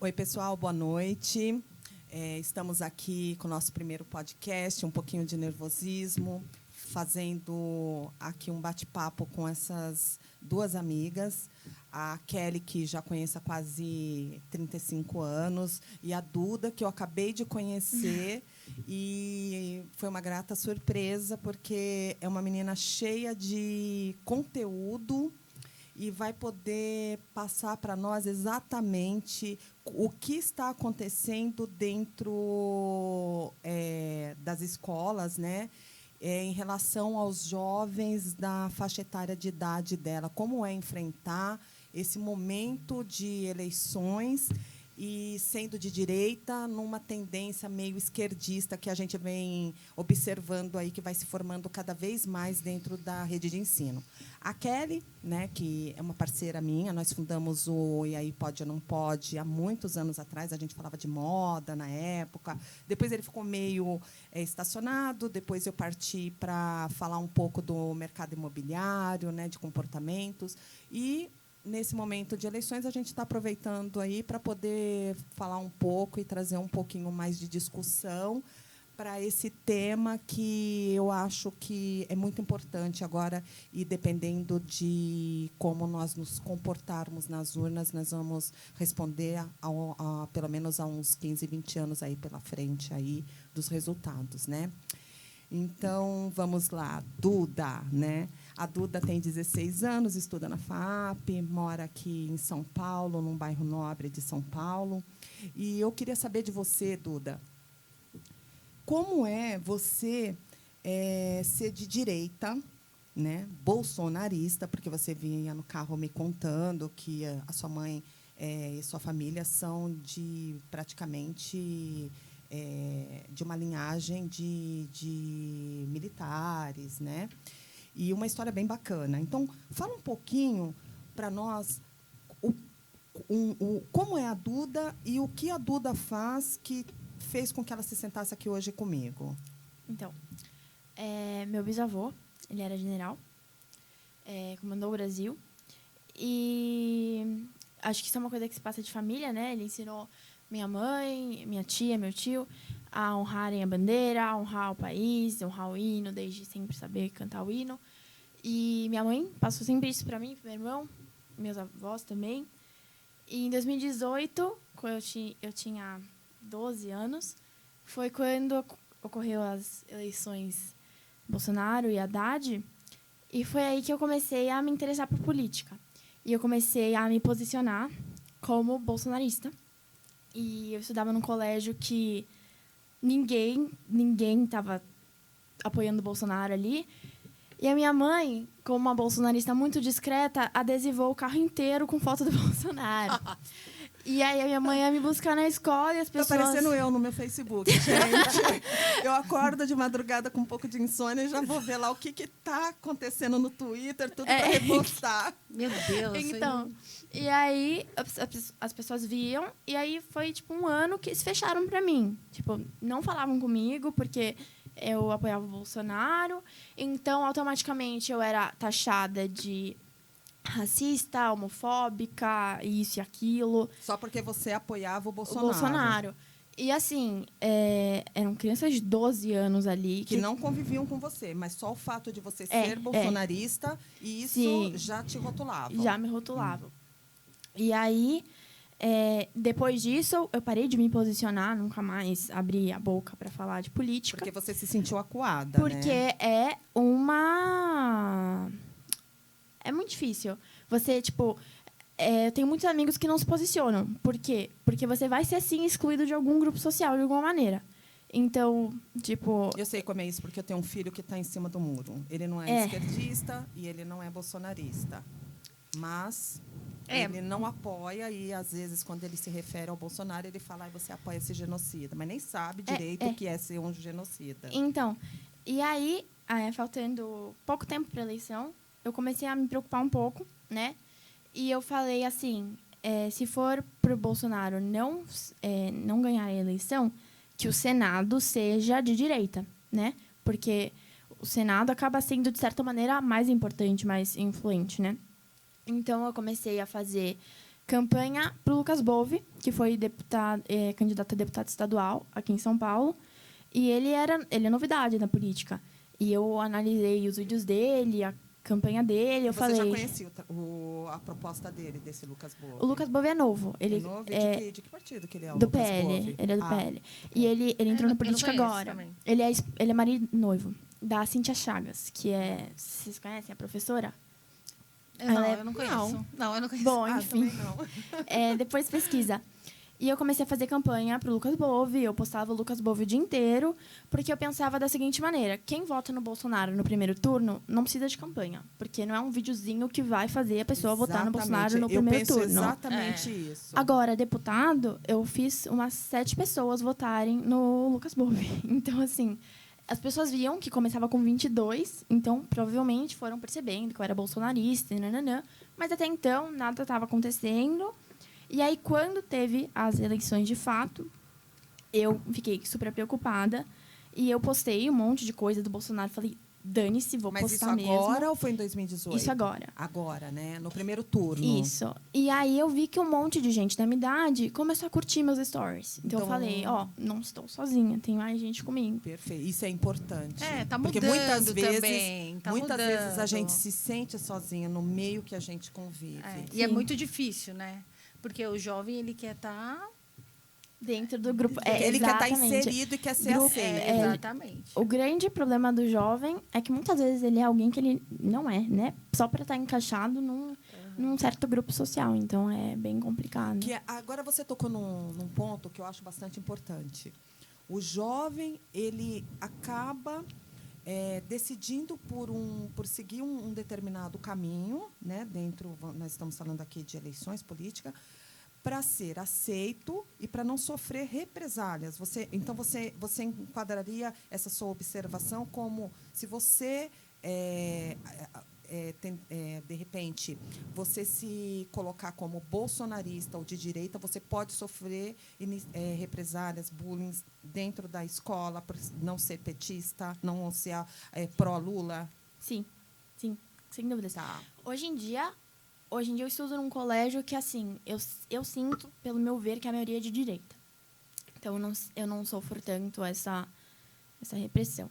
Oi, pessoal, boa noite. Estamos aqui com o nosso primeiro podcast, um pouquinho de nervosismo, fazendo aqui um bate-papo com essas duas amigas, a Kelly, que já conheço há quase 35 anos, e a Duda, que eu acabei de conhecer, e foi uma grata surpresa, porque é uma menina cheia de conteúdo, e vai poder passar para nós exatamente o que está acontecendo dentro das escolas, né, em relação aos jovens da faixa etária de idade dela, como é enfrentar esse momento de eleições e sendo de direita, numa tendência meio esquerdista que a gente vem observando aí, que vai se formando cada vez mais dentro da rede de ensino. A Kelly, né, que é uma parceira minha, nós fundamos o E aí Pode ou Não Pode há muitos anos atrás, a gente falava de moda na época, depois ele ficou meio estacionado, depois eu parti para falar um pouco do mercado imobiliário, né, de comportamentos, e nesse momento de eleições, a gente está aproveitando aí para poder falar um pouco e trazer um pouquinho mais de discussão para esse tema que eu acho que é muito importante agora, e dependendo de como nós nos comportarmos nas urnas, nós vamos responder pelo menos a uns 15, 20 anos aí pela frente aí dos resultados, né? Então, vamos lá, Duda, né? A Duda tem 16 anos, estuda na FAAP, mora aqui em São Paulo, num bairro nobre de São Paulo. E eu queria saber de você, Duda, como é você ser de direita, né, bolsonarista, porque você vinha no carro me contando que a sua mãe e sua família são de praticamente de uma linhagem de militares, né? E uma história bem bacana. Então, fala um pouquinho para nós como é a Duda e o que a Duda faz que fez com que ela se sentasse aqui hoje comigo. Então, meu bisavô, ele era general, comandou o Brasil. E acho que isso é uma coisa que se passa de família, né? Ele ensinou minha mãe, minha tia, meu tio a honrarem a bandeira, a honrar o país, honrar o hino, desde sempre saber cantar o hino. E minha mãe passou sempre isso para mim, para meu irmão, meus avós também. E em 2018, quando eu tinha 12 anos, foi quando ocorreu as eleições Bolsonaro e Haddad, e foi aí que eu comecei a me interessar por política. E eu comecei a me posicionar como bolsonarista. E eu estudava num colégio que ninguém estava apoiando o Bolsonaro ali. E a minha mãe, como uma bolsonarista muito discreta, adesivou o carro inteiro com foto do Bolsonaro. E aí a minha mãe ia me buscar na escola e as pessoas... Tá parecendo eu no meu Facebook, gente. Eu acordo de madrugada com um pouco de insônia e já vou ver lá o que está acontecendo no Twitter, tudo para repostar. Meu Deus. Então, e aí as pessoas viam, e aí foi tipo um ano que eles fecharam para mim. Tipo, não falavam comigo, porque eu apoiava o Bolsonaro. Então, automaticamente, eu era taxada de racista, homofóbica, isso e aquilo. Só porque você apoiava o Bolsonaro. O Bolsonaro. E, assim, eram crianças de 12 anos ali. Que não conviviam com você, mas só o fato de você ser bolsonarista, e isso Sim, já te rotulava. Já me rotulavam. E aí, depois disso, eu parei de me posicionar, nunca mais abri a boca para falar de política. Porque você se sentiu acuada, porque né? É muito difícil. Você, tipo... eu tenho muitos amigos que não se posicionam. Por quê? Porque você vai ser, assim, excluído de algum grupo social, de alguma maneira. Então, tipo... Eu sei como é isso, porque eu tenho um filho que está em cima do muro. Ele não é esquerdista e ele não é bolsonarista. Mas ele não apoia, e, às vezes, quando ele se refere ao Bolsonaro, ele fala que você apoia esse genocida. Mas nem sabe direito o que é ser um genocida. Então, e aí, faltando pouco tempo para a eleição, eu comecei a me preocupar um pouco, né? E eu falei assim, se for para o Bolsonaro não ganhar a eleição, que o Senado seja de direita, né? Porque o Senado acaba sendo, de certa maneira, mais importante, mais influente, né? Então, eu comecei a fazer campanha para o Lucas Bove, que foi candidato a deputado estadual aqui em São Paulo. E ele é novidade na política. E eu analisei os vídeos dele, a campanha dele, eu falei... Você já conhecia a proposta dele, desse Lucas Bove? O Lucas Bove é novo. Ele é novo? De que partido que ele é? O do Lucas PL. Bove? Ele é do PL. E ele entrou na política agora. Também. Ele é marido noivo da Cíntia Chagas, que é... Vocês conhecem a professora? Eu não conheço. Não, eu não conheço. Bom, enfim. Não. Depois pesquisa. E eu comecei a fazer campanha pro Lucas Bove. Eu postava o Lucas Bove o dia inteiro, porque eu pensava da seguinte maneira: quem vota no Bolsonaro no primeiro turno não precisa de campanha, porque não é um videozinho que vai fazer a pessoa votar no Bolsonaro no primeiro turno. Exatamente isso. Agora, deputado, eu fiz umas 7 pessoas votarem no Lucas Bove. Então, assim, as pessoas viam que começava com 22, então provavelmente foram percebendo que eu era bolsonarista, mas até então nada estava acontecendo. E aí, quando teve as eleições de fato, eu fiquei super preocupada. E eu postei um monte de coisa do Bolsonaro. Falei, dane-se, vou postar mesmo. Mas isso agora ou foi em 2018? Isso agora. Agora, né? No primeiro turno. Isso. E aí, eu vi que um monte de gente da minha idade começou a curtir meus stories. Então eu falei, não estou sozinha, tem mais gente comigo. Perfeito. Isso é importante. Tá mudando. Porque muitas vezes, também. Muitas vezes a gente se sente sozinha no meio que a gente convive. E é muito difícil, né? Porque o jovem, ele quer estar dentro do grupo. Ele quer estar inserido e quer ser aceito. Exatamente. O grande problema do jovem é que muitas vezes ele é alguém que ele não é, né? Só para estar encaixado num certo grupo social. Então, é bem complicado. Agora você tocou num ponto que eu acho bastante importante. O jovem, ele acaba decidindo por seguir um determinado caminho, né? Nós estamos falando aqui de eleições políticas, para ser aceito e para não sofrer represálias. Então, você enquadraria essa sua observação como se você, de repente, você se colocar como bolsonarista ou de direita, você pode sofrer represálias, bullying dentro da escola, por não ser petista, não ser pró-Lula? Sim, sem dúvida. Tá. Hoje em dia eu estudo num colégio que, assim, eu sinto, pelo meu ver, que a maioria é de direita. Então, eu não sofro tanto essa repressão.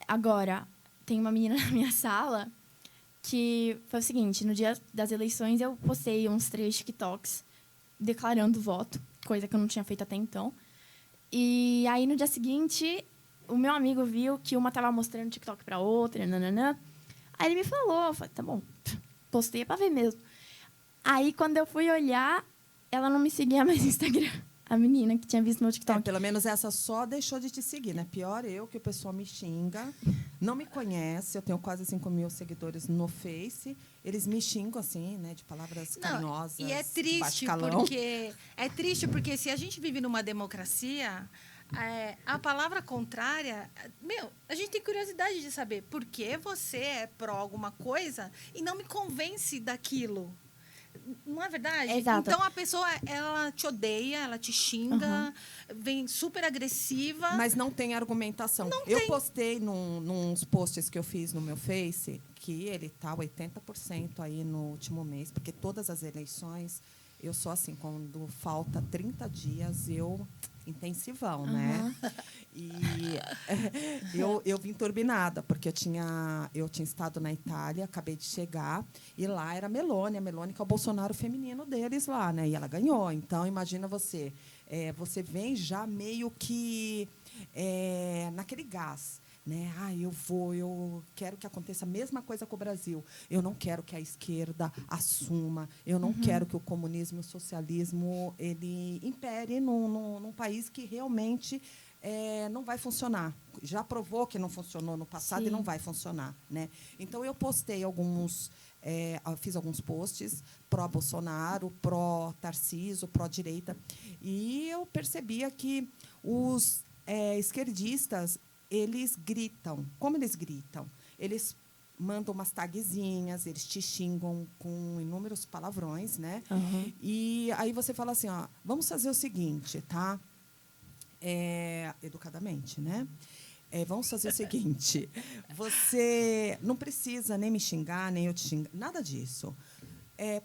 Agora, tem uma menina na minha sala que foi o seguinte: no dia das eleições, eu postei uns 3 TikToks declarando voto, coisa que eu não tinha feito até então. E aí, no dia seguinte, o meu amigo viu que uma estava mostrando TikTok para outra, Aí ele me falou, eu falei, tá bom, postei para ver mesmo. Aí, quando eu fui olhar, ela não me seguia mais no Instagram. A menina que tinha visto meu TikTok. Pelo menos essa só deixou de te seguir, né? Pior eu, que o pessoal me xinga, não me conhece. Eu tenho quase 5.000 seguidores no Face. Eles me xingam, assim, né? De palavras carinhosas. E é triste, porque se a gente vive numa democracia, a palavra contrária... a gente tem curiosidade de saber por que você é pró alguma coisa e não me convence daquilo. Não é verdade? Exato. Então, a pessoa, ela te odeia, ela te xinga, vem super agressiva. Mas não tem argumentação. Postei nos posts que eu fiz no meu Face que ele está 80% aí no último mês, porque todas as eleições, eu sou assim, quando falta 30 dias, eu... intensivão, né? E eu vim turbinada, porque eu tinha estado na Itália, acabei de chegar, e lá era a Meloni que é o Bolsonaro feminino deles lá, né? E ela ganhou. Então, imagina você vem já meio que naquele gás, né? Eu quero que aconteça a mesma coisa com o Brasil. Eu não quero que a esquerda assuma. Eu não quero que o comunismo e o socialismo ele impere num país que realmente não vai funcionar. Já provou que não funcionou no passado. Sim. E não vai funcionar, né? Então eu postei fiz alguns posts pró-Bolsonaro, pró-Tarcísio, pró-direita, e eu percebia que os esquerdistas eles gritam. Como eles gritam? Eles mandam umas tagzinhas, eles te xingam com inúmeros palavrões, né? E aí você fala assim, vamos fazer o seguinte, tá? Educadamente, né? Vamos fazer o seguinte, você não precisa nem me xingar, nem eu te xingar, nada disso.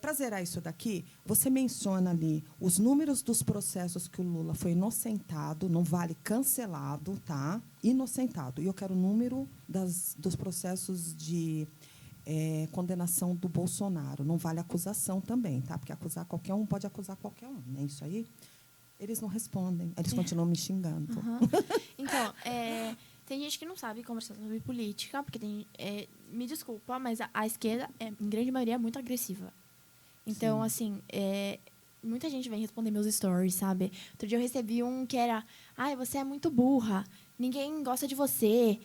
Para zerar isso daqui, você menciona ali os números dos processos que o Lula foi inocentado, não vale cancelado, tá? Inocentado. E eu quero o número dos processos de condenação do Bolsonaro. Não vale acusação também, tá? Porque acusar qualquer um pode acusar qualquer um, né? Isso aí, eles não respondem, eles continuam me xingando. Uhum. Então, tem gente que não sabe conversar sobre política, porque me desculpa, mas a esquerda, em grande maioria, é muito agressiva. Então, assim, muita gente vem responder meus stories, sabe? Outro dia eu recebi um que era: ai, você é muito burra, ninguém gosta de você,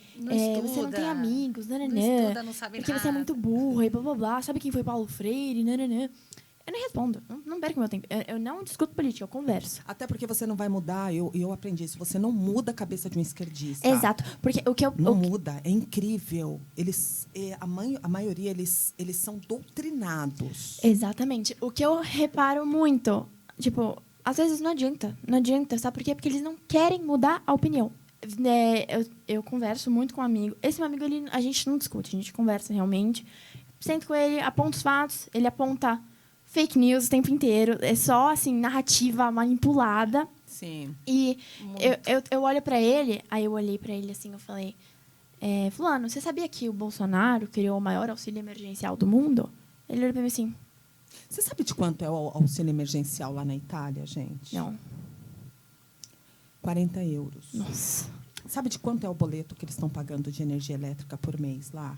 você não tem amigos, nananã, não estuda, não sabe porque nada. você é muito burra e blá, blá, blá. Sabe quem foi Paulo Freire, nananã. Eu nem respondo, não perco meu tempo. Eu não discuto política, eu converso. Até porque você não vai mudar, eu aprendi isso, você não muda a cabeça de um esquerdista. Exato, porque Não muda, é incrível. Eles, a maioria, eles são doutrinados. Exatamente. O que eu reparo muito, tipo, às vezes não adianta, sabe por quê? Porque eles não querem mudar a opinião. Eu converso muito com um amigo. Esse meu amigo, a gente não discute, a gente conversa realmente. Sento com ele, aponta os fatos, ele aponta fake news o tempo inteiro. É só, assim, narrativa manipulada. Sim. E eu olho pra ele, aí eu olhei pra ele assim, eu falei: fulano, você sabia que o Bolsonaro criou o maior auxílio emergencial do mundo? Ele olhou pra mim assim: Você sabe de quanto é o auxílio emergencial lá na Itália, gente? não. 40 euros. Nossa. Sabe de quanto é o boleto que eles estão pagando de energia elétrica por mês lá?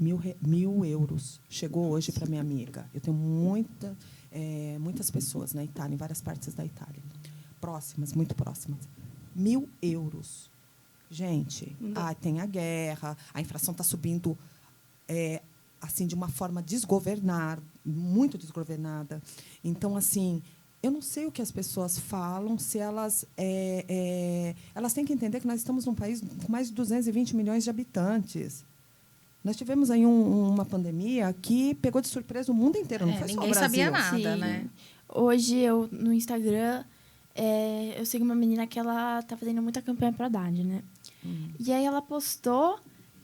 1.000 euros. Chegou hoje para minha amiga. Eu tenho muitas pessoas na Itália, em várias partes da Itália. Próximas, muito próximas. 1.000 euros. Gente, tem a guerra, a inflação está subindo assim, de uma forma desgovernada, muito desgovernada. Então, assim, eu não sei o que as pessoas falam, se elas têm que entender que nós estamos num país com mais de 220 milhões de habitantes. Nós tivemos aí uma pandemia que pegou de surpresa o mundo inteiro, não foi só o Ninguém Brasil. sabia nada, Sim. né? Hoje, no Instagram, eu sigo uma menina que ela tá fazendo muita campanha para a Haddad, né? E aí ela postou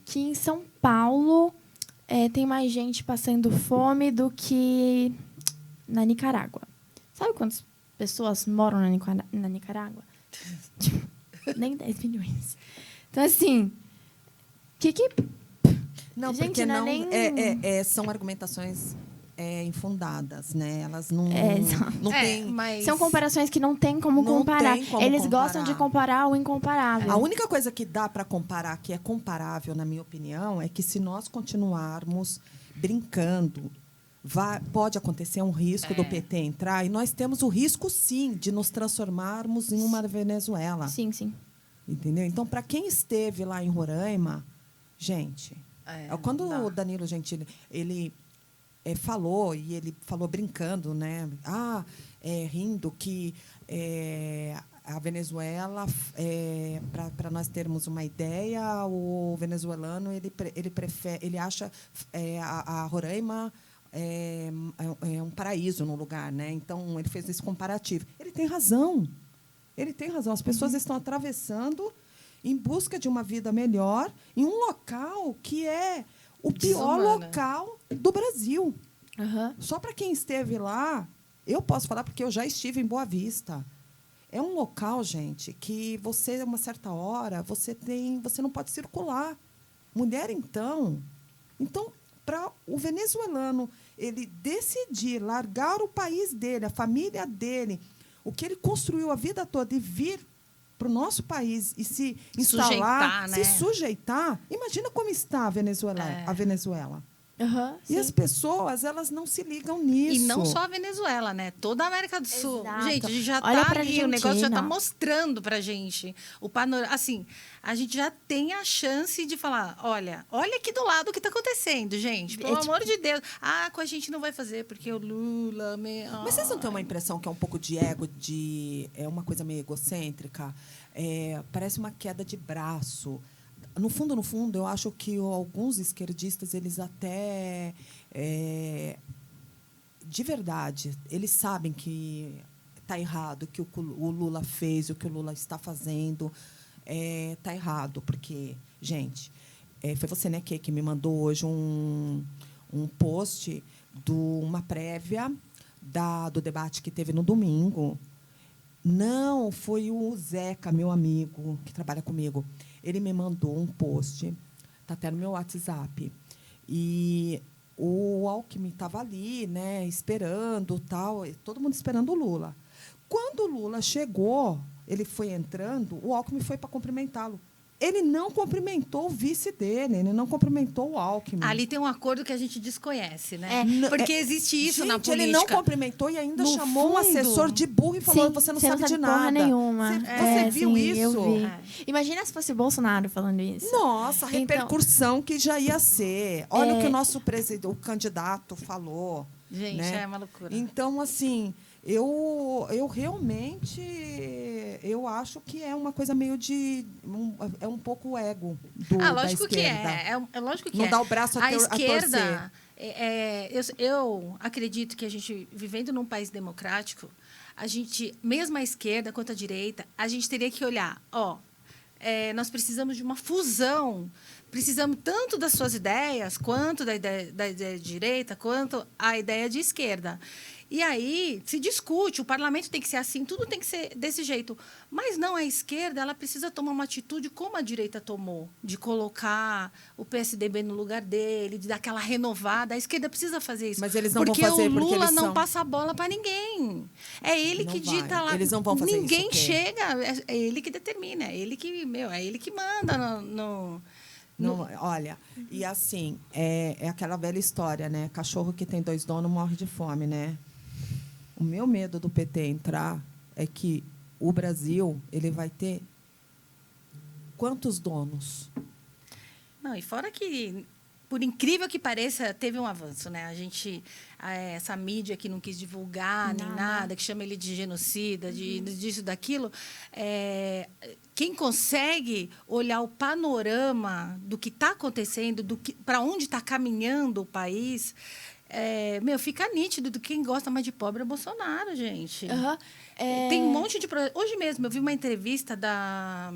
que em São Paulo tem mais gente passando fome do que na Nicarágua. Sabe quantas pessoas moram na Nicarágua? Nem 10 milhões. Então, assim, que Não, gente, porque não é nem... são argumentações infundadas, né? Elas não, exato. não têm... Mas São comparações que não tem como Não comparar. tem como Eles comparar. gostam de comparar o incomparável. A única coisa que dá para comparar, que é comparável, na minha opinião, é que se nós continuarmos brincando, pode acontecer um risco do PT entrar, e nós temos o risco, sim, de nos transformarmos em uma Venezuela. Sim, sim. Entendeu? Então, para quem esteve lá em Roraima, gente, quando o Danilo Gentili ele falou, e ele falou brincando, né? Rindo que a Venezuela, para nós termos uma ideia, o venezuelano ele acha a Roraima um paraíso no lugar, né? Então ele fez esse comparativo. Ele tem razão. Ele tem razão. As pessoas estão atravessando em busca de uma vida melhor em um local que é o pior local do Brasil. Uhum. Só para quem esteve lá, eu posso falar porque eu já estive em Boa Vista. É um local, gente, que você, a uma certa hora, você não pode circular. Mulher, então, para o venezuelano ele decidir largar o país dele, a família dele, o que ele construiu a vida toda e vir para o nosso país e se instalar, se sujeitar, imagina como está a Venezuela. Uhum, e as pessoas, elas não se ligam nisso. E não só a Venezuela, né? Toda a América do Sul. Exato. Gente, a gente já Olha está pra ali, o negócio já está Argentina. mostrando para a gente o panorama. Assim, a gente já tem a chance de falar, olha aqui do lado o que está acontecendo, gente. Pelo amor de Deus. Com a gente não vai fazer, porque o Lula... Mas vocês não têm uma impressão que é um pouco de ego, é uma coisa meio egocêntrica? Parece uma queda de braço. No fundo, eu acho que alguns esquerdistas, eles até, de verdade, eles sabem que está errado, o que o Lula fez, o que o Lula está fazendo, está errado, porque, gente, foi você, né, que me mandou hoje um post uma prévia do debate que teve no domingo. Não, foi o Zeca, meu amigo, que trabalha comigo. Ele me mandou um post, está até no meu WhatsApp. E o Alckmin estava ali, né, esperando, tal, todo mundo esperando o Lula. Quando o Lula chegou, ele foi entrando, o Alckmin foi para cumprimentá-lo. Ele não cumprimentou o vice dele, ele não cumprimentou o Alckmin. Ali tem um acordo que a gente desconhece, né? É. Porque existe isso Gente, na política. ele não cumprimentou e ainda No chamou um fundo, assessor de burro e falou: Sim, você não sabe de porra nada. nenhuma. Você viu sim, isso? Eu vi. É. Imagina se fosse o Bolsonaro falando isso. Nossa, a Então- repercussão que já ia ser. Olha o que É. o nosso presidente, o candidato falou. Gente, né? é uma loucura. Então, assim, eu realmente eu acho que é uma coisa meio de é um pouco o ego da Lógico que esquerda. é lógico que Não é. dá o braço a torcer. esquerda, eu acredito que a gente, vivendo num país democrático, a gente, mesmo a esquerda quanto a direita, a gente teria que olhar, nós precisamos de uma fusão. Precisamos tanto das suas ideias, quanto da ideia de direita, quanto a ideia de esquerda. E aí se discute, o parlamento tem que ser assim, tudo tem que ser desse jeito. Mas não, a esquerda ela precisa tomar uma atitude como a direita tomou, de colocar o PSDB no lugar dele, de dar aquela renovada. A esquerda precisa fazer isso. Mas eles não porque vão fazer o porque Lula eles não são... passa a bola para ninguém. É ele Não que vai. dita lá. Eles não vão fazer ninguém isso, chega, é ele que determina, é ele que manda Não, olha, e assim, é aquela velha história, né? Cachorro que tem 2 donos morre de fome, né? O meu medo do PT entrar é que o Brasil ele vai ter quantos donos? Não, e fora que, por incrível que pareça, teve um avanço, né? A gente, essa mídia que não quis divulgar nem nada, que chama ele de genocida, disso, daquilo, quem consegue olhar o panorama do que está acontecendo, para onde está caminhando o país, fica nítido do quem gosta mais de pobre é o Bolsonaro, gente. Uhum. Tem um monte de... Hoje mesmo, eu vi uma entrevista da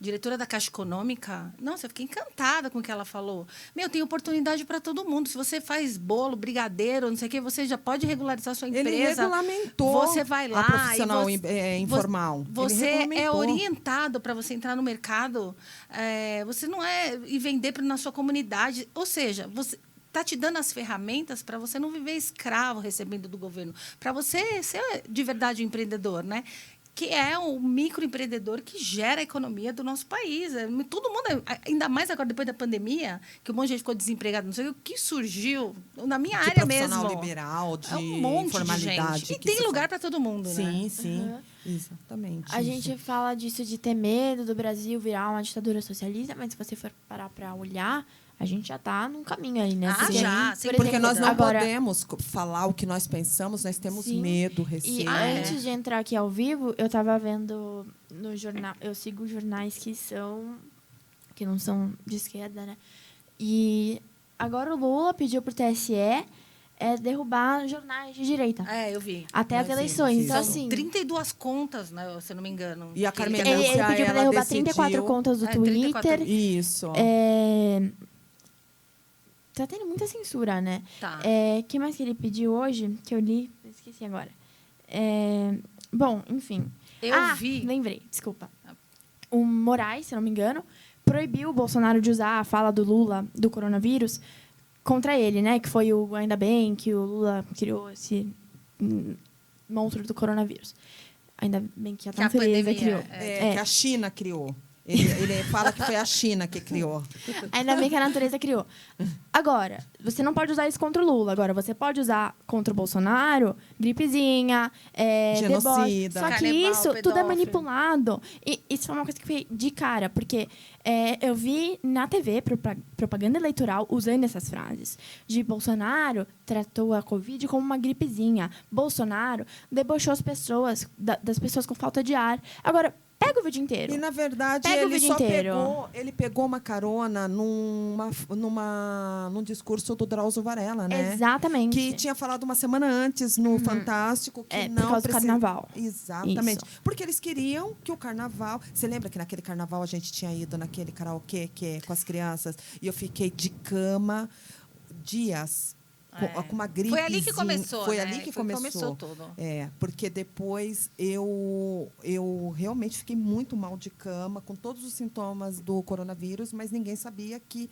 diretora da Caixa Econômica. Nossa, eu fiquei encantada com o que ela falou. Tem oportunidade para todo mundo. Se você faz bolo, brigadeiro, não sei o quê, você já pode regularizar sua empresa. Ele regulamentou você vai lá a profissional e informal. Você Ele é regulamentou. orientado para você entrar no mercado. Você não e vender na sua comunidade. Ou seja, você está te dando as ferramentas para você não viver escravo recebendo do governo. Para você ser de verdade um empreendedor, né? Que é o microempreendedor que gera a economia do nosso país. Todo mundo, ainda mais agora depois da pandemia, que um monte de gente ficou desempregado, não sei o que surgiu na minha de área mesmo. profissional liberal, de um monte informalidade. de gente. E tem lugar para todo mundo, né? Sim, sim. Uhum. Exatamente. A gente fala disso de ter medo do Brasil virar uma ditadura socialista, mas se você for parar para olhar, a gente já está num caminho aí, né? Ah, já, sem Porque nós não agora, podemos falar o que nós pensamos, nós temos Sim. medo, receio. E antes de entrar aqui ao vivo, eu estava vendo no jornal, eu sigo jornais que não são de esquerda, né? E agora o Lula pediu pro TSE derrubar jornais de direita. Eu vi. Até as Nós eleições. vimos Então, isso. assim, 32 contas, né, se eu não me engano. E a que ele Carmen quer ele derrubar. Lúcia, pediu para ela derrubar decidiu- 34 contas do 34. Twitter. Isso. Tá tendo muita censura, né? Tá. Que mais que ele pediu hoje? Que eu li, eu esqueci agora. Bom, enfim. Eu vi. Lembrei, desculpa. O Moraes, se não me engano, proibiu o Bolsonaro de usar a fala do Lula do coronavírus contra ele, né? Que foi o ainda bem que o Lula criou esse monstro do coronavírus. Ainda bem que a natureza pandemia, criou. Que a China criou. Ele fala que foi a China que criou. Ainda bem que a natureza criou. Agora, você não pode usar isso contra o Lula. Agora, você pode usar contra o Bolsonaro, gripezinha, deboche. Genocida. Só que Canibal, isso tudo é pedófilo. manipulado. E isso foi uma coisa que foi de cara, porque eu vi na TV propaganda eleitoral usando essas frases. De Bolsonaro tratou a Covid como uma gripezinha. Bolsonaro debochou as pessoas, das pessoas com falta de ar. Agora, pega o vídeo inteiro. E, na verdade, Pega o ele vídeo só inteiro. pegou uma carona num discurso do Drauzio Varela, né? Exatamente. Que tinha falado uma semana antes no Fantástico que não por causa do carnaval. Exatamente. Isso. Porque eles queriam que o carnaval... Você lembra que naquele carnaval a gente tinha ido naquele karaokê com as crianças? E eu fiquei de cama dias com uma gripe. Foi ali que começou, Foi né? ali que começou tudo. Porque depois eu realmente fiquei muito mal de cama, com todos os sintomas do coronavírus, mas ninguém sabia que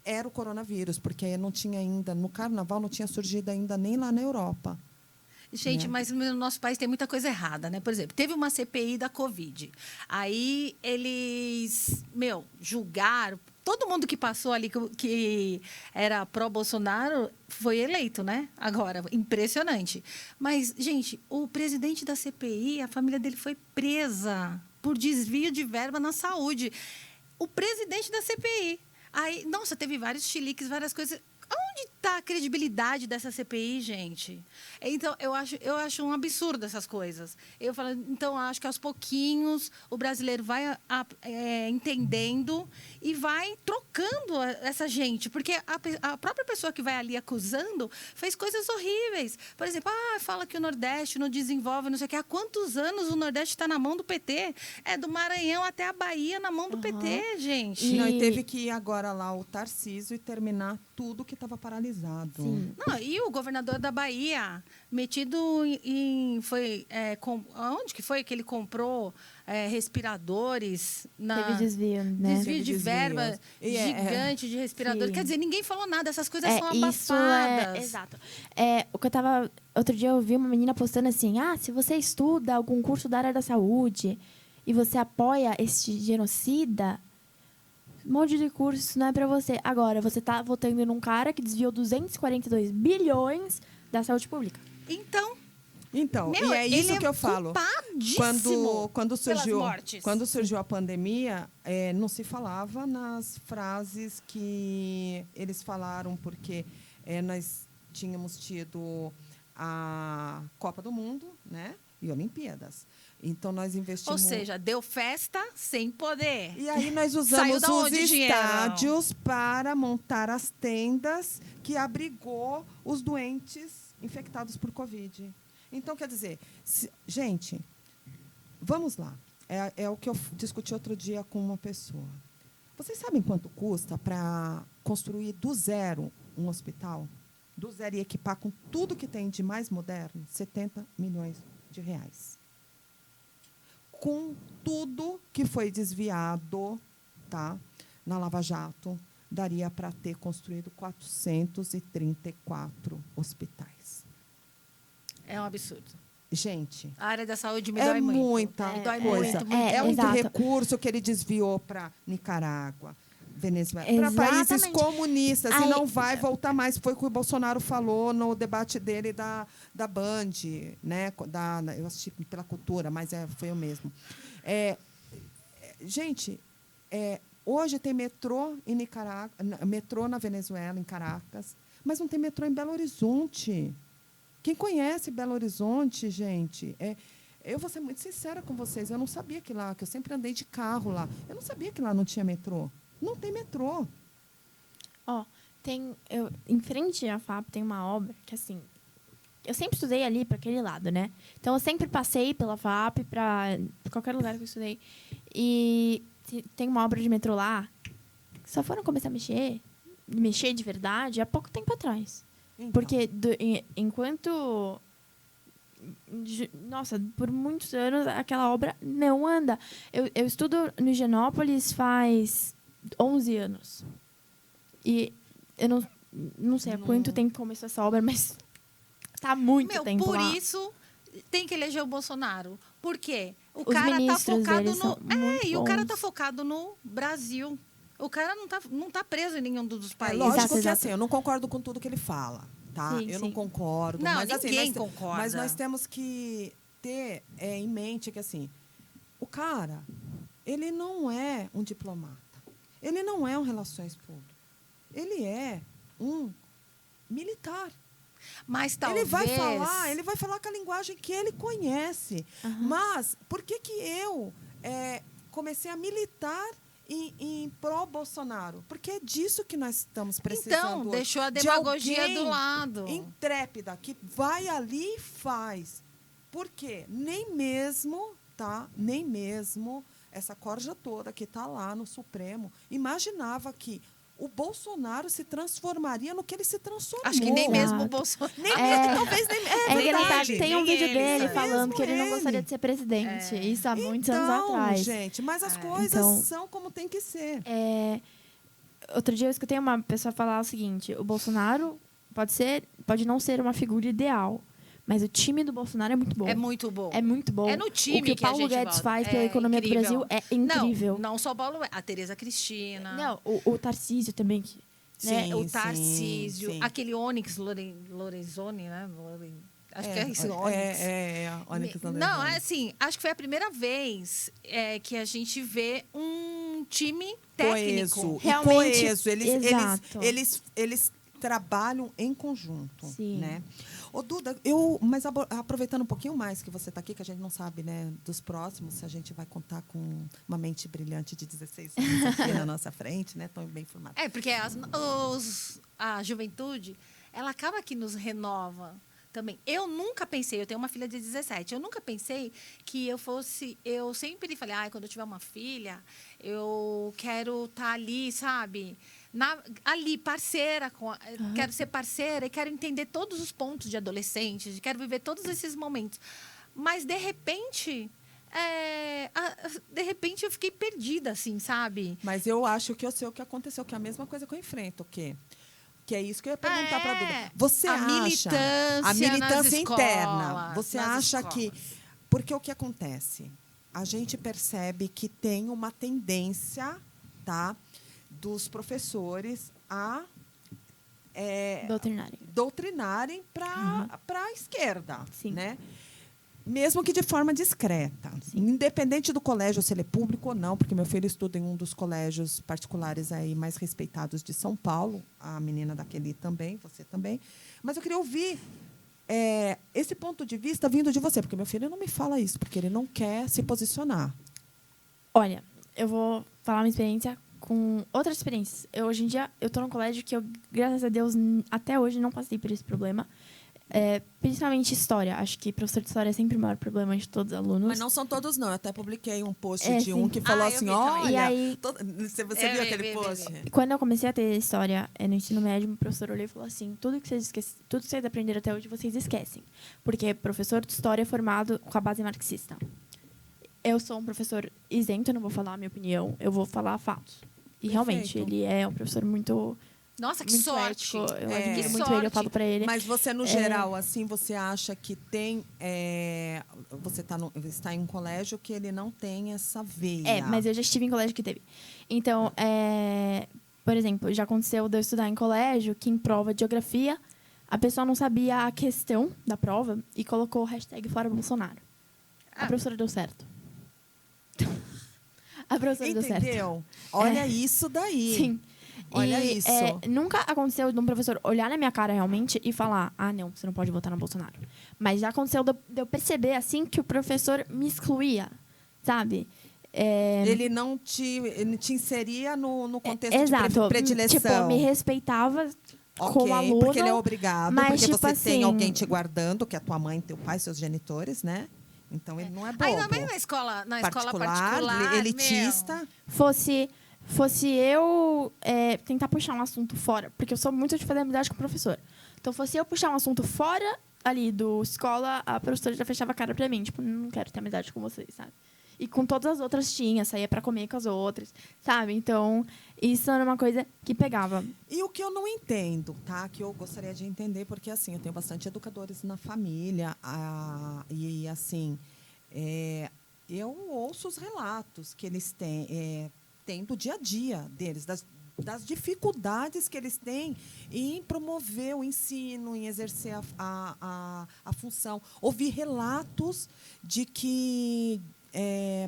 era o coronavírus, porque não tinha ainda, no carnaval, não tinha surgido ainda nem lá na Europa. Gente, mas no nosso país tem muita coisa errada, né? Por exemplo, teve uma CPI da Covid. Aí eles, julgaram. Todo mundo que passou ali, que era pró-Bolsonaro, foi eleito, né? Agora, impressionante. Mas, gente, o presidente da CPI, a família dele foi presa por desvio de verba na saúde. O presidente da CPI. Aí, nossa, teve vários chiliques, várias coisas. Onde está a credibilidade dessa CPI, gente? Então, eu acho um absurdo essas coisas. Eu falo, então, acho que aos pouquinhos o brasileiro vai entendendo e vai trocando essa gente. Porque a própria pessoa que vai ali acusando fez coisas horríveis. Por exemplo, fala que o Nordeste não desenvolve, não sei o quê. Há quantos anos o Nordeste está na mão do PT? É do Maranhão até a Bahia na mão do PT, gente. E teve que ir agora lá o Tarcísio e terminar tudo que estava paralisado. Sim. Não, e o governador da Bahia, metido onde que foi que ele comprou respiradores? Teve desvio, né? Desvio de verba gigante de respiradores. Sim. Quer dizer, ninguém falou nada. Essas coisas são isso abafadas. Exato. O que eu tava... Outro dia eu vi uma menina postando assim, se você estuda algum curso da área da saúde e você apoia este genocida... Um monte de curso não é para você. Agora, você está votando num cara que desviou 242 bilhões da saúde pública. Então, e é isso que eu falo. Quando surgiu a pandemia, não se falava nas frases que eles falaram, porque nós tínhamos tido a Copa do Mundo, né, e Olimpíadas. Então, nós investimos... Ou seja, deu festa sem poder. E aí nós usamos os estádios para montar as tendas que abrigou os doentes infectados por Covid. Então, quer dizer, gente, vamos lá. É o que eu discuti outro dia com uma pessoa. Vocês sabem quanto custa para construir do zero um hospital? Do zero e equipar com tudo que tem de mais moderno? 70 milhões de reais. Com tudo que foi desviado, tá, na Lava Jato, daria para ter construído 434 hospitais. É um absurdo. Gente, a área da saúde me dói muito. Muita coisa. É muito recurso que ele desviou para Nicarágua, Venezuela, para países comunistas. E não vai voltar mais. Foi o que o Bolsonaro falou no debate dele da Band, né? Eu assisti pela Cultura, mas foi o mesmo. Gente, hoje tem metrô em Nicarágua, metrô na Venezuela, em Caracas, mas não tem metrô em Belo Horizonte. Quem conhece Belo Horizonte, gente, eu vou ser muito sincera com vocês, eu não sabia que eu sempre andei de carro lá, eu não sabia que lá não tinha metrô. Não tem metrô. Em frente à FAP tem uma obra que, assim, eu sempre estudei ali para aquele lado, né? Então, eu sempre passei pela FAP para qualquer lugar que eu estudei. E tem uma obra de metrô lá que só foram começar a mexer de verdade há pouco tempo atrás. Então. Porque enquanto... Nossa, por muitos anos aquela obra não anda. Eu estudo no Higienópolis faz 11 anos. E eu não sei há quanto tempo começou essa obra, mas tá muito tempo por lá. isso tem que eleger o Bolsonaro. Por quê? O Os cara tá focado o cara tá focado no Brasil. O cara não tá preso em nenhum dos países. Lógico que assim, eu não concordo com tudo que ele fala. Tá? Sim, eu não concordo. Não, mas, ninguém concorda. Mas nós temos que ter em mente que assim, o cara, ele não é um diplomata. Ele não é um relações públicas. Ele é um militar. Mas talvez... Ele vai falar com a linguagem que ele conhece. Uhum. Mas por que eu comecei a militar em pró-Bolsonaro? Porque é disso que nós estamos precisando. Então, deixou a demagogia de do lado. Intrépida, que vai ali e faz. Por quê? Nem mesmo essa corja toda que está lá no Supremo imaginava que o Bolsonaro se transformaria no que ele se transformou. Acho que nem mesmo o Exato. Bolsonaro. Talvez nem... É engraçado, tem um nem vídeo ele, dele sabe? falando que ele não Mesmo gostaria ele. de ser presidente. Isso há muitos anos atrás. gente, mas as coisas Então- são como tem que ser. Outro dia eu escutei uma pessoa falar o seguinte: o Bolsonaro pode não ser uma figura ideal, mas o time do Bolsonaro é muito bom. É muito bom. É muito bom. É no time o que o que a Paulo gente Guedes volta. faz pela É economia incrível. do Brasil é incrível. Não só o Paulo, a Tereza Cristina. Não, o Tarcísio também. Né? Sim, O Tarcísio, sim. aquele Onyx Lorenzoni, né? Acho que é esse Onyx. Onyx Não, Lorenzoni. é assim, acho que foi a primeira vez que a gente vê um time técnico. Coeso. Realmente, E coeso. exato. Eles trabalham em conjunto. Sim. Né? Ô, Duda, mas aproveitando um pouquinho mais que você está aqui, que a gente não sabe, né, dos próximos, se a gente vai contar com uma mente brilhante de 16 anos aqui na nossa frente, né? Tão bem formada. Porque a juventude, ela acaba que nos renova também. Eu nunca pensei, eu tenho uma filha de 17, eu nunca pensei que eu sempre falei, quando eu tiver uma filha, eu quero estar ali, sabe? Ali, parceira, quero ser parceira e quero entender todos os pontos de adolescentes, quero viver todos esses momentos. Mas, de repente eu fiquei perdida, assim, sabe? Mas eu acho que eu sei o que aconteceu, que é a mesma coisa que eu enfrento, que é isso que eu ia perguntar para a Duda. Você a acha a militância militância nas interna? escolas, Você nas acha escolas. que... Porque o que acontece? A gente percebe que tem uma tendência, tá, dos professores a doutrinarem para a esquerda, Sim. né? Mesmo que de forma discreta. Sim. Independente do colégio, se ele é público ou não, porque meu filho estuda em um dos colégios particulares aí mais respeitados de São Paulo, a menina daquele também, você também. Mas eu queria ouvir esse ponto de vista vindo de você, porque meu filho não me fala isso, porque ele não quer se posicionar. Olha, eu vou falar uma experiência com outras experiências. Hoje em dia, eu estou num colégio que eu, graças a Deus, até hoje não passei por esse problema. Principalmente história. Acho que professor de história é sempre o maior problema de todos os alunos. Mas não são todos, não. Eu até publiquei um post de sim. um que falou eu assim, vi também. olha... E aí, Você viu vi, aquele vi, post? vi. quando eu comecei a ter história no ensino médio, o professor olhou e falou assim: tudo que vocês aprenderam até hoje, vocês esquecem. Porque professor de história é formado com a base marxista. Eu sou um professor isento, eu não vou falar a minha opinião, eu vou falar fatos. E realmente, Perfeito. ele é um professor muito... Nossa, que muito sorte! ético. Eu É. admiro Que muito sorte. ele, eu falo pra ele. Mas você, no geral, assim, você acha que tem... você está em um colégio que ele não tem essa veia. Mas eu já estive em colégio que teve. Então, por exemplo, já aconteceu de eu estudar em colégio que em prova de geografia a pessoa não sabia a questão da prova e colocou o hashtag fora Bolsonaro. A professora deu certo. A professora deu certo. Entendeu? Olha isso daí. Sim. Olha E, isso. nunca aconteceu de um professor olhar na minha cara realmente e falar: não, você não pode votar no Bolsonaro. Mas já aconteceu de eu perceber, assim, que o professor me excluía, sabe? Ele ele te inseria no contexto Exato. de predileção. Tipo, me respeitava como aluno. Porque ele é obrigado, mas, porque tipo você tem assim, alguém te guardando, que é a tua mãe, teu pai, seus genitores, né? Então, ele não é bobo. Ainda mais na escola particular, elitista. Fosse eu tentar puxar um assunto fora, porque eu sou muito de fazer amizade com o professor. Então, fosse eu puxar um assunto fora ali do escola, a professora já fechava a cara pra mim. Tipo, não quero ter amizade com vocês, sabe? E com todas as outras tinha, saía pra comer com as outras, sabe? Então, isso era uma coisa que pegava. E o que eu não entendo, tá? Que eu gostaria de entender, porque, assim, eu tenho bastante educadores na família, e, assim, eu ouço os relatos que eles têm do dia a dia deles, das dificuldades que eles têm em promover o ensino, em exercer a função. Ouvi relatos de que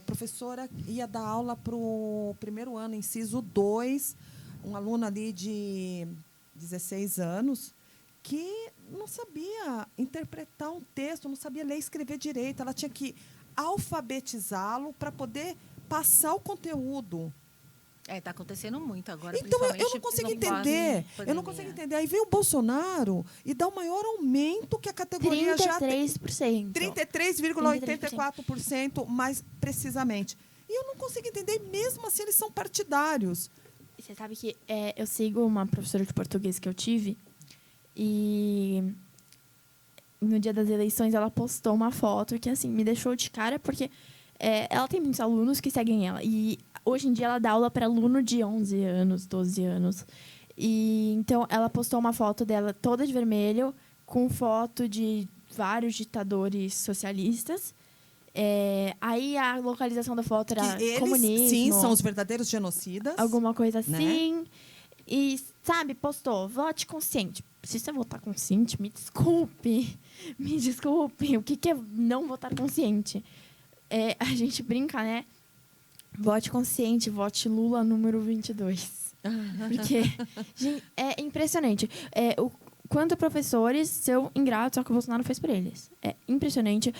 professora ia dar aula para o primeiro ano, inciso 2, um aluno ali de 16 anos, que não sabia interpretar um texto, não sabia ler e escrever direito. Ela tinha que alfabetizá-lo para poder passar o conteúdo. Está acontecendo muito agora. Então, eu não consigo entender. Eu não consigo entender. Aí vem o Bolsonaro e dá o maior aumento que a categoria já tem. 33%. 33,84%, mais precisamente. E eu não consigo entender. Mesmo assim, eles são partidários. Você sabe que eu sigo uma professora de português que eu tive e no dia das eleições ela postou uma foto que, assim, me deixou de cara porque ela tem muitos alunos que seguem ela. E hoje em dia ela dá aula para aluno de 11 anos, 12 anos. E então ela postou uma foto dela toda de vermelho com foto de vários ditadores socialistas. Aí a localização da foto era que eles, comunismo. sim, são os verdadeiros genocidas. Alguma coisa assim. Né? E, sabe, postou, vote consciente. Se você votar consciente, me desculpe. Me desculpe. O que é não votar consciente? A gente brinca, né? Vote consciente, vote Lula número 22. Porque, gente, é impressionante. Quanto professores são ingratos ao que o Bolsonaro fez por eles. É impressionante.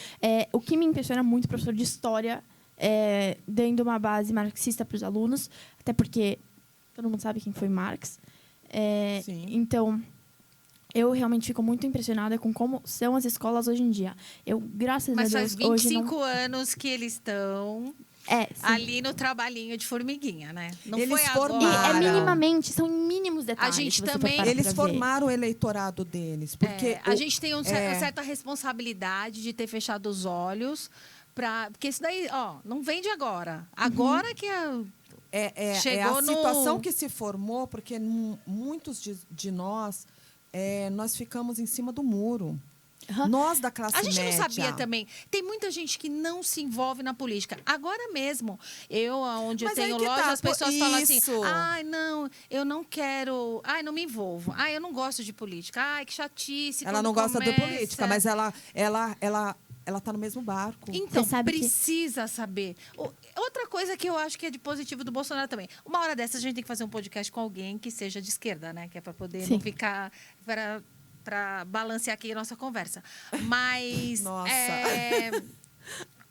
O que me impressiona muito, professor de história, dando uma base marxista para os alunos, até porque todo mundo sabe quem foi Marx. Então, eu realmente fico muito impressionada com como são as escolas hoje em dia. Graças a Deus, faz 25 hoje não... anos que eles estão ali no trabalhinho de formiguinha, né? Não eles foi agora. E minimamente, são em mínimos detalhes. A gente se você também... for parar Eles pra formaram o eleitorado deles. Porque a gente tem uma certa responsabilidade de ter fechado os olhos. Porque isso daí, não vem de agora. Agora que chegou a situação que se formou, porque muitos de nós, nós ficamos em cima do muro. Uhum. Nós da classe média. A gente não sabia também. Tem muita gente que não se envolve na política. Agora mesmo, onde eu tenho loja, as pessoas falam assim, ai, não, eu não quero, ai, não me envolvo, ai, eu não gosto de política, ai, que chatice. Ela não gosta de política, mas ela está no mesmo barco. Então, precisa saber. Outra coisa que eu acho que é de positivo do Bolsonaro também. Uma hora dessa, a gente tem que fazer um podcast com alguém que seja de esquerda, né? Que é para poder não ficar... Para balancear aqui a nossa conversa. Mas... Nossa.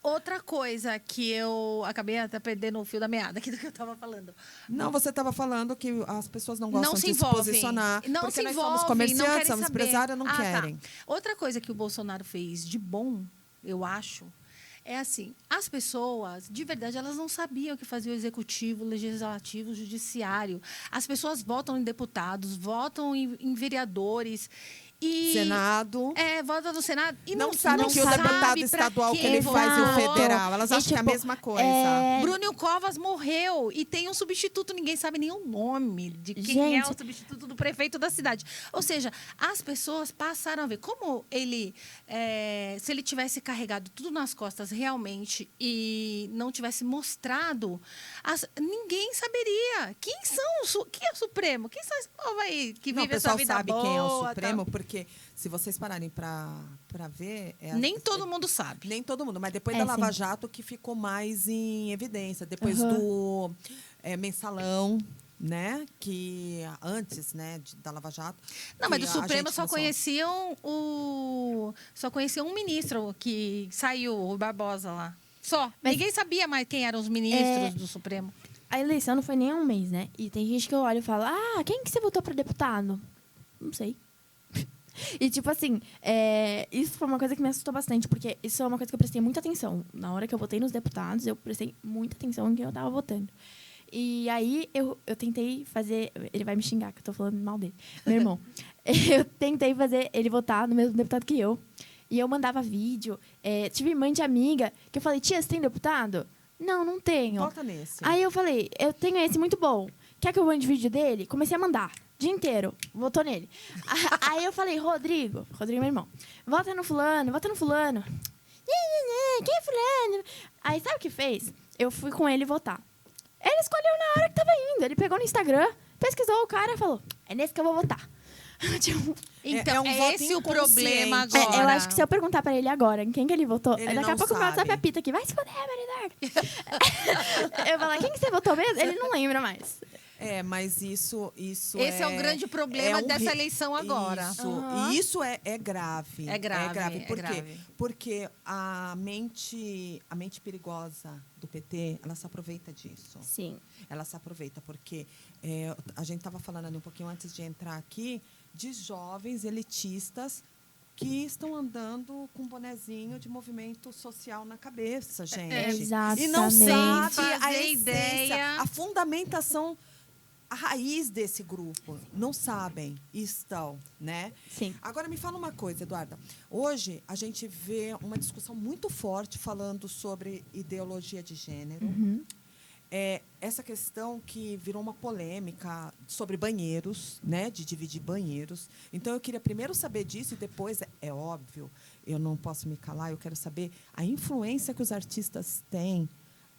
Outra coisa que eu acabei até perdendo o fio da meada aqui do que eu estava falando. Não, você estava falando que as pessoas não gostam de se envolvem. posicionar. Não porque se nós envolvem, somos comerciantes, não somos empresários, não querem. Tá. Outra coisa que o Bolsonaro fez de bom, eu acho, é assim, as pessoas, de verdade, elas não sabiam o que fazia o executivo, o legislativo, o judiciário. As pessoas votam em deputados, votam em vereadores. Senado. Vota no Senado. E não sabe que o deputado estadual que ele faz e o federal. Elas acham que é a mesma coisa. Bruno Covas morreu e tem um substituto, ninguém sabe nem o nome de quem é o substituto do prefeito da cidade. Ou seja, as pessoas passaram a ver como ele, se ele tivesse carregado tudo nas costas realmente e não tivesse mostrado, ninguém saberia. Quem é o Supremo? Quem são esse povo aí que vive essa vida boa? O pessoal sabe quem é o Supremo, porque se vocês pararem para ver... nem todo mundo sabe. Nem todo mundo, mas depois da Lava Jato que ficou mais em evidência. Depois do Mensalão, né? Que antes, né, da Lava Jato... Não, mas do Supremo só conheciam um ministro que saiu, o Barbosa lá. Só. Mas ninguém sabia mais quem eram os ministros do Supremo. A eleição não foi nem há um mês, né? E tem gente que eu olho e falo, quem que você votou para deputado? Não sei. E, tipo assim, isso foi uma coisa que me assustou bastante, porque isso é uma coisa que eu prestei muita atenção. Na hora que eu votei nos deputados, eu prestei muita atenção em quem eu tava votando. E aí, eu tentei fazer... Ele vai me xingar, que eu tô falando mal dele. Meu irmão. Eu tentei fazer ele votar no mesmo deputado que eu. E eu mandava vídeo. Tive mãe de amiga que eu falei, tia, você tem deputado? Não, não tenho. Vota nesse. Aí eu falei, eu tenho esse muito bom. Quer que eu mande vídeo dele? Comecei a mandar. Dia inteiro. Votou nele. Aí eu falei, Rodrigo é meu irmão, vota no fulano. Quem é fulano? Aí sabe o que fez? Eu fui com ele votar. Ele escolheu na hora que tava indo. Ele pegou no Instagram, pesquisou o cara e falou, é nesse que eu vou votar. Então, um voto esse o problema agora. Eu acho que se eu perguntar pra ele agora em quem que ele votou, ele daqui a pouco o meu WhatsApp apita aqui. Vai se foder, Maridar. Eu falar, quem que você votou mesmo? Ele não lembra mais. Mas isso esse é o grande problema dessa eleição agora. Isso é grave. É grave. Por quê? Porque a mente perigosa do PT, ela se aproveita disso. Sim. Ela se aproveita porque a gente estava falando ali um pouquinho antes de entrar aqui de jovens elitistas que estão andando com um bonezinho de movimento social na cabeça, gente. Exatamente. E não sabe fazer a essência, ideia. a fundamentação a raiz desse grupo. Não sabem e estão, né? Sim. Agora, me fala uma coisa, Eduarda. Hoje, a gente vê uma discussão muito forte falando sobre ideologia de gênero. Essa questão que virou uma polêmica sobre banheiros, né, de dividir banheiros. Então, eu queria primeiro saber disso e depois, é óbvio, eu não posso me calar, eu quero saber a influência que os artistas têm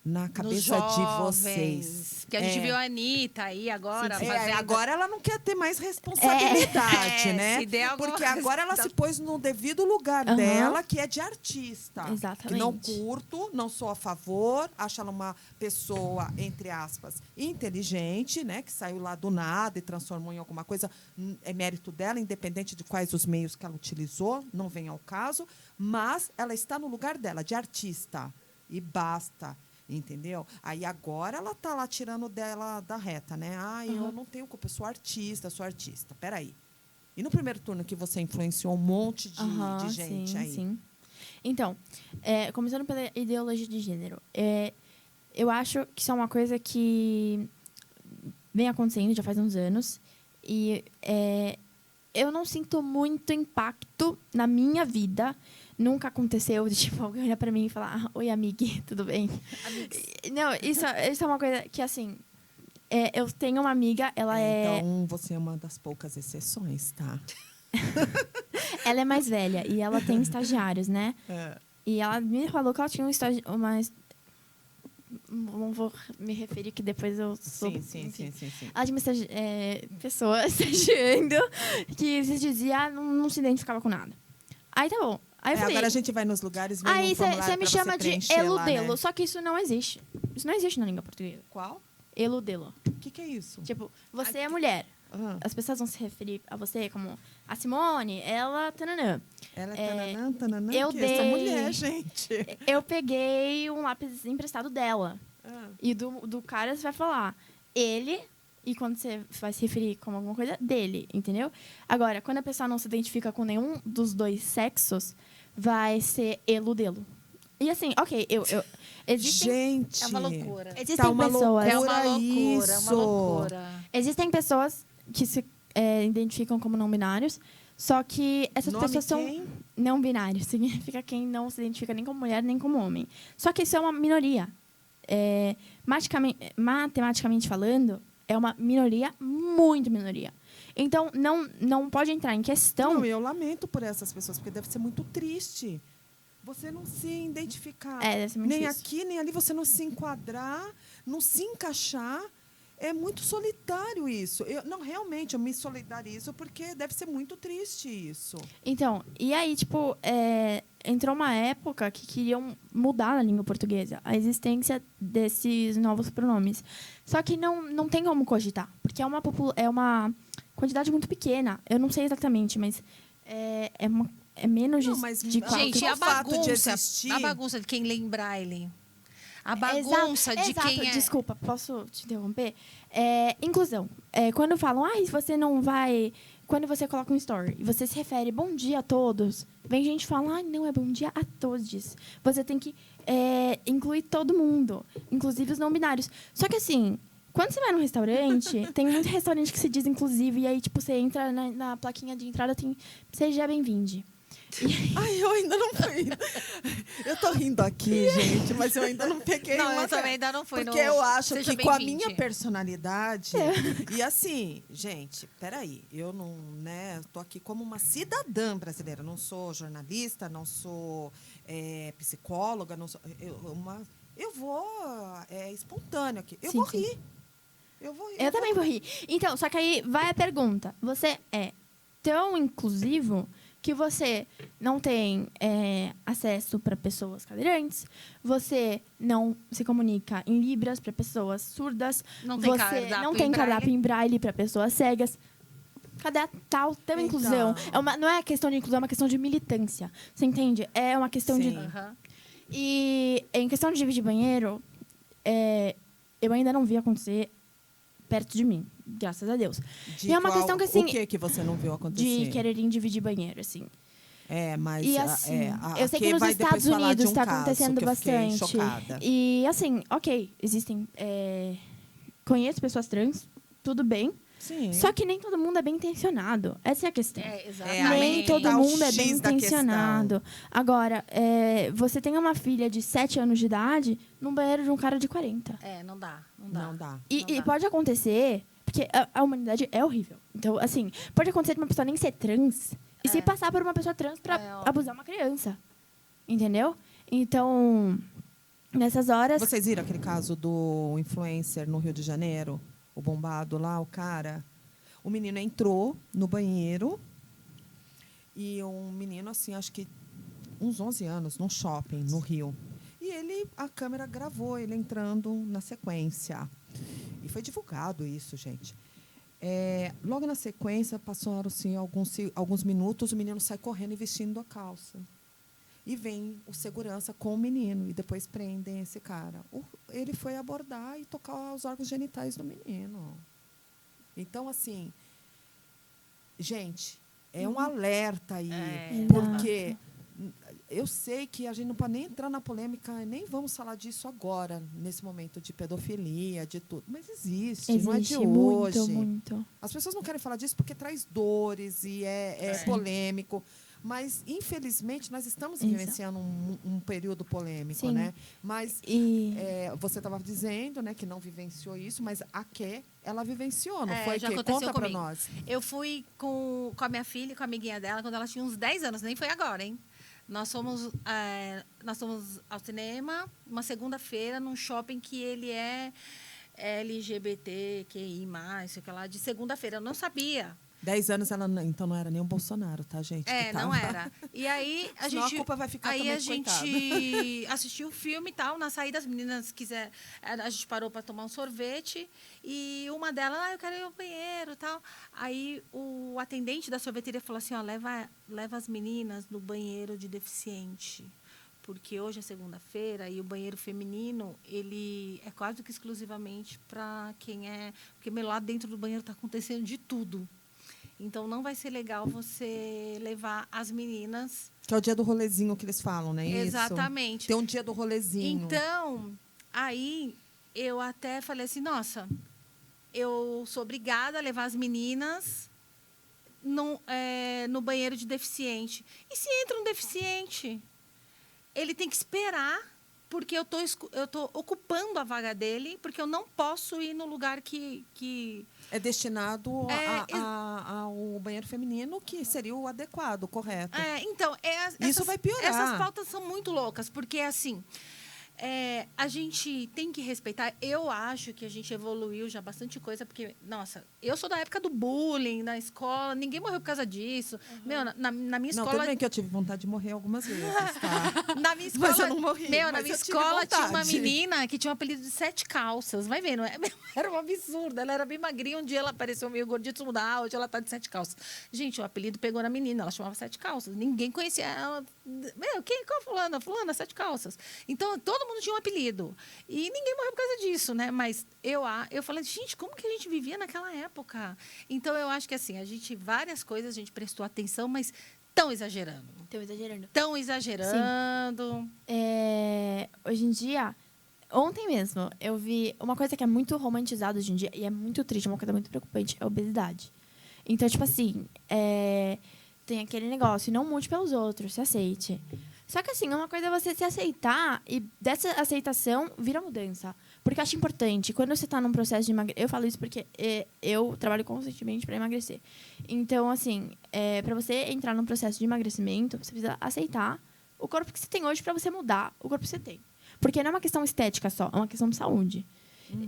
na cabeça de vocês. Que a gente viu a Anitta aí agora. Agora ela não quer ter mais responsabilidade, né? Se der porque agora ela se pôs no devido lugar dela, que é de artista. Exatamente. Que não curto, não sou a favor, acho ela uma pessoa, entre aspas, inteligente, né? Que saiu lá do nada e transformou em alguma coisa. É mérito dela, independente de quais os meios que ela utilizou, não vem ao caso. Mas ela está no lugar dela, de artista. E basta. Entendeu? Aí agora ela tá lá tirando dela da reta, né? Eu não tenho culpa, eu sou artista. Peraí. E no primeiro turno que você influenciou um monte de gente aí? Sim. Então, começando pela ideologia de gênero. Eu acho que isso é uma coisa que vem acontecendo já faz uns anos. E eu não sinto muito impacto na minha vida. Nunca aconteceu de, tipo, alguém olhar pra mim e falar: oi, amiga, tudo bem? Não, isso é uma coisa que, assim... eu tenho uma amiga, ela Então, você é uma das poucas exceções, tá? Ela é mais velha e ela tem estagiários, né? E ela me falou que ela tinha não vou me referir que depois eu sou... Sim. Ela tinha uma pessoa estagiando que se dizia não se identificava com nada. Aí tá bom. Aí eu falei, agora a gente vai nos lugares... Aí você me chama de eludelo, né? só que isso não existe. Isso não existe na língua portuguesa. Qual? Eludelo. O que é isso? Tipo, você é mulher. As pessoas vão se referir a você como a Simone, ela... Tananã. Ela é tananã, eu dei... essa mulher, gente. Eu peguei um lápis emprestado dela. E do cara você vai falar ele... E quando você vai se referir como alguma coisa, dele, entendeu? Agora, quando a pessoa não se identifica com nenhum dos dois sexos, vai ser eludelo. E assim, ok, Gente! É uma loucura. Existem pessoas... É uma loucura, isso. é uma loucura. Existem pessoas que se identificam como não binários, só que essas pessoas são não binários. Significa quem não se identifica nem como mulher, nem como homem. Só que isso é uma minoria. Matematicamente falando... É uma minoria, muito minoria. Então, não pode entrar em questão... Não, eu lamento por essas pessoas, porque deve ser muito triste. Você não se identificar. Deve ser muito nem difícil. aqui, nem ali, você não se enquadrar, não se encaixar. É muito solitário isso. Realmente, eu me solidarizo, porque deve ser muito triste isso. Então, e aí, tipo, entrou uma época que queriam mudar a língua portuguesa, a existência desses novos pronomes. Só que não tem como cogitar, porque é uma quantidade muito pequena. Eu não sei exatamente, mas é menos de 4. Gente, a bagunça, a bagunça de quem lê em braille. A bagunça de quem é... Desculpa, posso te interromper? Inclusão. Quando falam, você não vai... Quando você coloca um story e você se refere bom dia a todos, vem gente falar, não, é bom dia a todos. Você tem que incluir todo mundo, inclusive os não binários. Só que assim, quando você vai num restaurante, tem muito restaurante que se diz inclusive, e aí tipo, você entra na plaquinha de entrada, tem seja bem-vindo. Eu ainda não fui. Eu tô rindo aqui, gente, mas eu ainda não peguei. Eu também ainda não fui. Porque eu acho que com a minha personalidade... E assim, gente, peraí. Eu não, tô aqui como uma cidadã brasileira. Não sou jornalista, não sou psicóloga, não sou... Eu vou espontâneo aqui. Eu vou rir. Eu também vou rir. Então, só que aí vai a pergunta. Você é tão inclusivo... que você não tem acesso para pessoas cadeirantes, você não se comunica em libras para pessoas surdas, você não tem cardápio em braille para pessoas cegas. Cadê a tal inclusão? Não é questão de inclusão, é uma questão de militância. Você entende? É uma questão de... E em questão de dividir banheiro, eu ainda não vi acontecer perto de mim, graças a Deus. E é uma questão que, assim... O que você não viu acontecer? De quererem dividir banheiro, assim. Mas... E, assim, eu sei que nos Estados Unidos está acontecendo bastante. E, assim, ok, existem... conheço pessoas trans, tudo bem. Sim. Só que nem todo mundo é bem intencionado. Essa é a questão. Exatamente. Nem todo tá o mundo é bem X da intencionado. Agora, você tem uma filha de 7 anos de idade num banheiro de um cara de 40. Não dá. Não dá. E pode acontecer, porque a humanidade é horrível. Então, assim, pode acontecer de uma pessoa nem ser trans e se passar por uma pessoa trans pra abusar uma criança. Entendeu? Então, nessas horas... Vocês viram aquele caso do influencer no Rio de Janeiro? O bombado lá, o cara. O menino entrou no banheiro e um menino, assim, acho que uns 11 anos, num shopping, no Rio. E a câmera gravou ele entrando na sequência. E foi divulgado isso, gente. Logo na sequência, passaram-se alguns minutos, o menino sai correndo e vestindo a calça. E vem o segurança com o menino e depois prendem esse cara. Ele foi abordar e tocar os órgãos genitais do menino. Então, assim, gente, é um alerta aí. Porque eu sei que a gente não pode nem entrar na polêmica, nem vamos falar disso agora, nesse momento de pedofilia, de tudo. Mas existe não é de muito, hoje. muito. As pessoas não querem falar disso porque traz dores e é polêmico. Mas, infelizmente, nós estamos vivenciando um período polêmico, Sim. né? Mas você estava dizendo, né, que não vivenciou isso, mas a Ké, ela vivenciou, não foi? Já Que? aconteceu Conta para comigo. nós. Eu fui com a minha filha e com a amiguinha dela quando ela tinha uns 10 anos, nem foi agora, hein? Nós fomos ao cinema uma segunda-feira num shopping que ele é LGBTQI+, sei lá, de segunda-feira. Eu não sabia. 10 anos, ela então não era nem o Bolsonaro, tá, gente? Não era. E aí Senão a culpa vai ficar também, a gente assistiu o filme e tal. Na saída, as meninas a gente parou para tomar um sorvete e uma delas, eu quero ir ao banheiro e tal. Aí o atendente da sorveteria falou assim, leva as meninas no banheiro de deficiente. Porque hoje é segunda-feira e o banheiro feminino, ele é quase que exclusivamente para quem é... Porque lá dentro do banheiro está acontecendo de tudo. Então, não vai ser legal você levar as meninas... Que é o dia do rolezinho que eles falam, né? Exatamente. Isso. Tem um dia do rolezinho. Então, aí, eu até falei assim, nossa, eu sou obrigada a levar as meninas no banheiro de deficiente. E se entra um deficiente? Ele tem que esperar, porque eu tô ocupando a vaga dele, porque eu não posso ir no lugar que é destinado ao banheiro feminino, que seria o adequado, o correto. Então, isso vai piorar. Essas pautas são muito loucas, porque, assim, a gente tem que respeitar. Eu acho que a gente evoluiu já bastante coisa, porque, nossa, eu sou da época do bullying na escola, ninguém morreu por causa disso. Meu, na minha escola... Não, tudo bem que eu tive vontade de morrer algumas vezes, tá? Na minha escola... Mas eu não morri. Na minha escola tinha uma menina que tinha um apelido de 7 calças. Vai vendo, era um absurdo. Ela era bem magrinha, um dia ela apareceu meio gordita, hoje ela tá de 7 calças. Gente, o apelido pegou na menina, ela chamava 7 calças. Ninguém conhecia ela. Qual fulana? Fulana, 7 calças. Então, todo mundo tinha um apelido. E ninguém morreu por causa disso, né? Mas eu falei, gente, como que a gente vivia naquela época? Então, eu acho que, assim, várias coisas a gente prestou atenção, mas estão exagerando. Estão exagerando. Hoje em dia, ontem mesmo, eu vi uma coisa que é muito romantizada hoje em dia, e é muito triste, uma coisa muito preocupante, é a obesidade. Então, tipo assim, tem aquele negócio, não mude pelos outros, se aceite. Só que, assim, uma coisa é você se aceitar e dessa aceitação vira mudança. Porque eu acho importante, quando você está num processo de emagrecimento... Eu falo isso porque eu trabalho constantemente para emagrecer. Então, assim, para você entrar num processo de emagrecimento, você precisa aceitar o corpo que você tem hoje para você mudar o corpo que você tem. Porque não é uma questão estética só, é uma questão de saúde.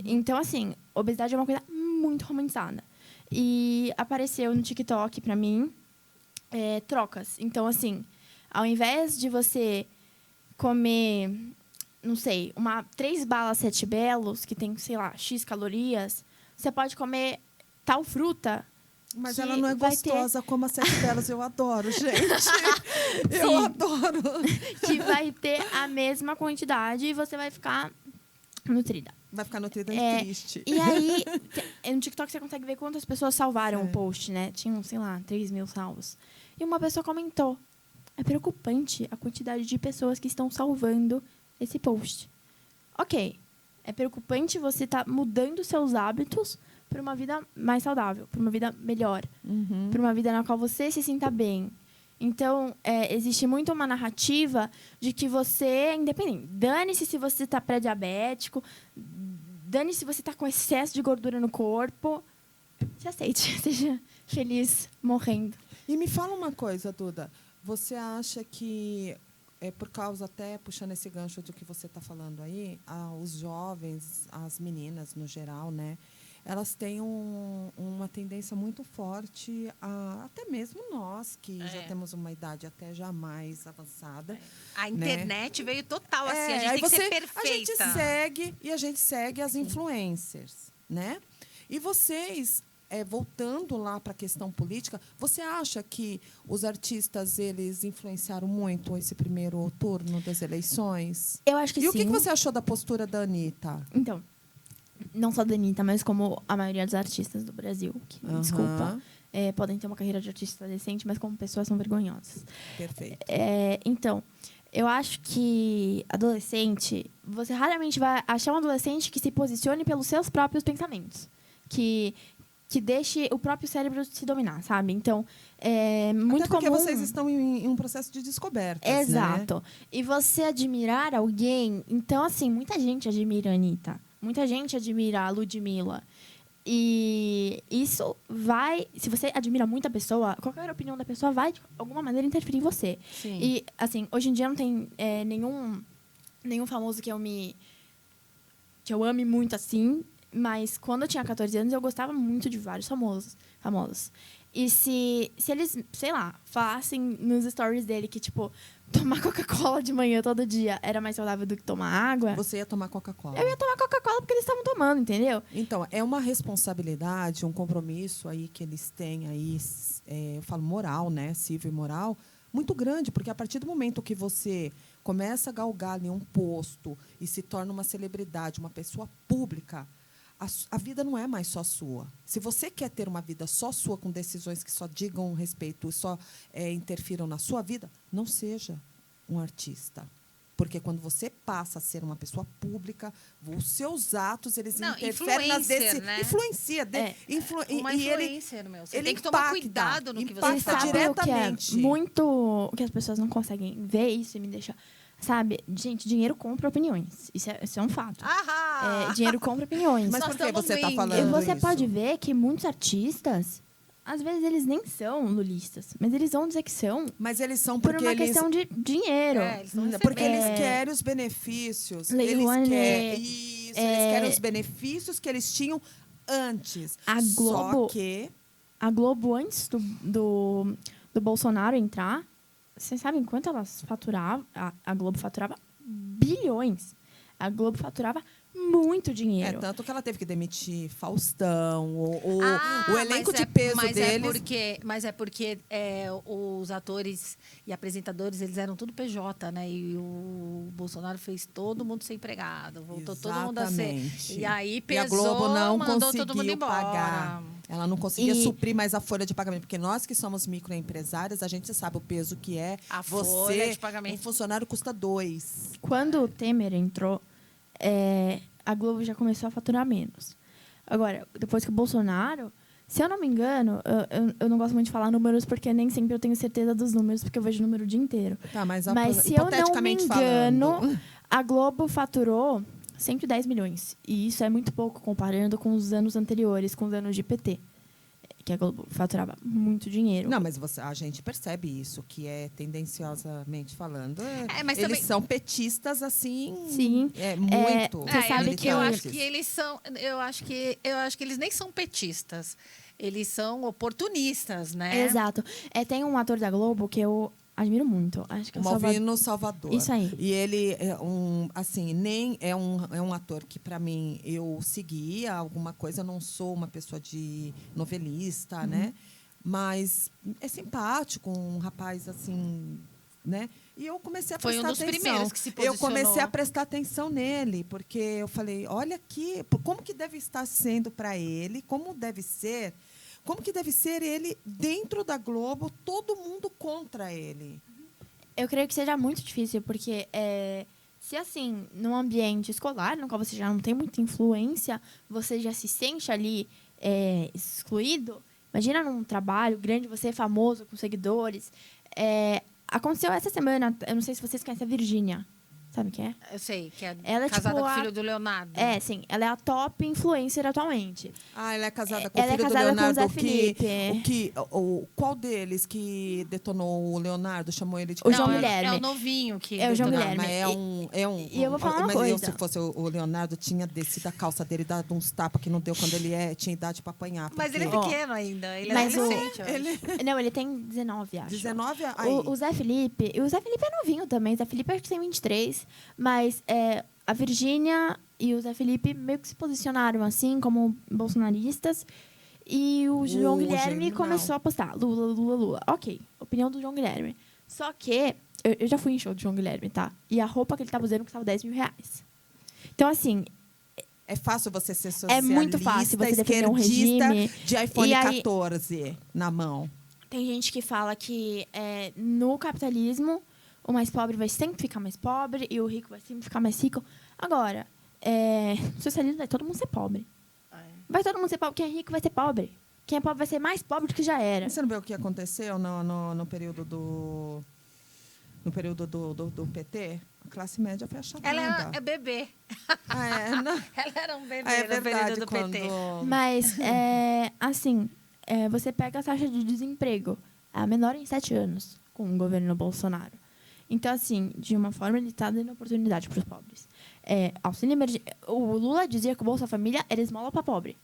Então, assim, obesidade é uma coisa muito romantizada. E apareceu no TikTok, para mim, trocas. Então, assim... Ao invés de você comer, não sei, 3 balas 7 belos, que tem, sei lá, X calorias, você pode comer tal fruta. Mas ela não é gostosa como as 7 belas. Eu adoro, gente. Eu adoro. Que vai ter a mesma quantidade e você vai ficar nutrida. Vai ficar nutrida e triste. E aí, no TikTok você consegue ver quantas pessoas salvaram o post, né? Tinham, sei lá, 3 mil salvos. E uma pessoa comentou. É preocupante a quantidade de pessoas que estão salvando esse post. Ok, é preocupante você estar mudando seus hábitos para uma vida mais saudável, para uma vida melhor, para uma vida na qual você se sinta bem. Então, existe muito uma narrativa de que você é independente. Dane-se se você está pré-diabético, dane-se se você está com excesso de gordura no corpo. Se aceite, seja feliz morrendo. E me fala uma coisa, Duda. Você acha que, por causa, até puxando esse gancho do que você está falando aí, os jovens, as meninas no geral, né? Elas têm uma tendência muito forte, até mesmo nós, que já temos uma idade até já mais avançada. A internet veio total, assim, a gente tem que ser perfeita. A gente segue as influencers, né? E vocês, voltando lá para a questão política, você acha que os artistas, eles influenciaram muito esse primeiro turno das eleições? Eu acho que sim. E o que você achou da postura da Anitta? Então, não só da Anitta, mas como a maioria dos artistas do Brasil, que, desculpa, podem ter uma carreira de artista decente, mas como pessoas são vergonhosas. Perfeito. Então, eu acho que adolescente, você raramente vai achar um adolescente que se posicione pelos seus próprios pensamentos, que deixe o próprio cérebro se dominar, sabe? Então, é muito até porque comum... vocês estão em um processo de descoberta. Exato. Né? E você admirar alguém... Então, assim, muita gente admira a Anitta. Muita gente admira a Ludmilla. E isso vai... Se você admira muita pessoa, qualquer opinião da pessoa vai, de alguma maneira, interferir em você. Sim. E, assim, hoje em dia não tem nenhum famoso que eu ame muito, assim. Mas quando eu tinha 14 anos, eu gostava muito de vários famosos. E se eles, sei lá, falassem nos stories dele que, tipo, tomar Coca-Cola de manhã todo dia era mais saudável do que tomar água... Você ia tomar Coca-Cola. Eu ia tomar Coca-Cola porque eles estavam tomando, entendeu? Então, é uma responsabilidade, um compromisso aí que eles têm aí, eu falo moral, né? Civil e moral, muito grande, porque a partir do momento que você começa a galgar ali um posto e se torna uma celebridade, uma pessoa pública... A vida não é mais só sua. Se você quer ter uma vida só sua, com decisões que só digam respeito e só interfiram na sua vida, não seja um artista. Porque quando você passa a ser uma pessoa pública, os seus atos, eles interferem nas decisões. Né? Influencia. Uma influencer, meu. Você ele tem que tomar cuidado no que você fala. Diretamente. O que as pessoas não conseguem ver isso e me deixa... Sabe? Gente, dinheiro compra opiniões. Isso é um fato. Dinheiro compra opiniões. Mas por que você está falando isso? E você isso? pode ver que muitos artistas, às vezes, eles nem são lulistas. Mas eles vão dizer que são. Mas eles são por porque uma questão de dinheiro. Porque eles querem os benefícios. Eles querem os benefícios que eles tinham antes. A Globo, Só que... A Globo, antes do Bolsonaro entrar... Vocês sabem quanto elas faturavam? A Globo faturava bilhões. A Globo faturava muito dinheiro. Tanto que ela teve que demitir Faustão, o elenco de peso deles. Mas é porque os atores e apresentadores, eles eram tudo PJ, né? E o Bolsonaro fez todo mundo ser empregado. Voltou todo mundo a ser... E aí pesou, a Globo não mandou todo mundo embora. Pagar. Ela não conseguia suprir mais a folha de pagamento. Porque nós que somos microempresárias, a gente sabe o peso que é. A folha de pagamento. Um funcionário custa 2. Quando o Temer entrou, a Globo já começou a faturar menos. Agora, depois que o Bolsonaro... Se eu não me engano, eu não gosto muito de falar números, porque nem sempre eu tenho certeza dos números, porque eu vejo o número o dia inteiro. Tá, mas se eu não me engano, a Globo faturou 110 milhões. E isso é muito pouco comparando com os anos anteriores, com os anos de PT. Que a Globo faturava muito dinheiro. Não, mas a gente percebe isso, que é tendenciosamente falando. Mas eles também... são petistas, assim. Sim. Muito. Você sabe que eu acho que eles são. Eu acho que eles nem são petistas. Eles são oportunistas, né? Exato. Tem um ator da Globo que eu admiro muito. Acho que é o Malvino Salvador. Isso aí. E ele é um ator que, para mim, eu seguia alguma coisa. Eu não sou uma pessoa de novelista, né? Mas é simpático, um rapaz assim, né? E eu comecei a prestar atenção. Foi um dos primeiros que se posicionou. Eu comecei a prestar atenção nele, porque eu falei, olha aqui, como que deve estar sendo para ele, como que deve ser ele dentro da Globo, todo mundo contra ele. Eu creio que seja muito difícil, porque se assim, num ambiente escolar, no qual você já não tem muita influência, você já se sente ali excluído, imagina num trabalho grande, você é famoso, com seguidores. Aconteceu essa semana, eu não sei se vocês conhecem a Virgínia. Sabe quem é? Eu sei, que é Ela é casada tipo com o filho do Leonardo. Sim. Ela é a top influencer atualmente. Ela é casada com o Ela é filho do casada com o Leonardo. Zé Felipe. Qual deles que detonou o Leonardo? Chamou ele de O Não, João é- Guilherme. É o novinho que... É o João detonou. Guilherme. Mas E eu vou falar uma mas coisa. se fosse o Leonardo, tinha descido a calça dele, dado uns tapas que não deu quando ele tinha idade para apanhar. Mas ele é porque- pequeno ainda. Ele é Mas adolescente, eu acho. Não, ele tem 19, acho. 19 aí. O Zé Felipe... E o Zé Felipe é novinho também. O Zé Felipe acho que tem 23. Mas a Virgínia e o Zé Felipe meio que se posicionaram assim, como bolsonaristas. E o João Guilherme Genial. começou a postar Lula, Lula, Lula. Ok, opinião do João Guilherme. Só que eu já fui em show do João Guilherme, tá? E a roupa que ele tava usando custava 10 mil reais. Então, assim, É fácil você ser é socialista, muito fácil você defender um esquerdista, regime. de iPhone E aí- 14 na mão. Tem gente que fala que no capitalismo o mais pobre vai sempre ficar mais pobre e o rico vai sempre ficar mais rico. Agora, no socialismo vai todo mundo ser pobre. Vai todo mundo ser pobre. Quem é rico vai ser pobre. Quem é pobre vai ser mais pobre do que já era. Você não vê o que aconteceu no período do PT? A classe média foi achavada. Ela é bebê. Não. Ela era um bebê É no verdade, período do quando... PT. Mas, assim, você pega a taxa de desemprego. É a menor em 7 anos com o governo Bolsonaro. Então, assim, de uma forma, ele está dando oportunidade para os pobres. Auxílio o Lula dizia que o Bolsa Família era esmola para pobre.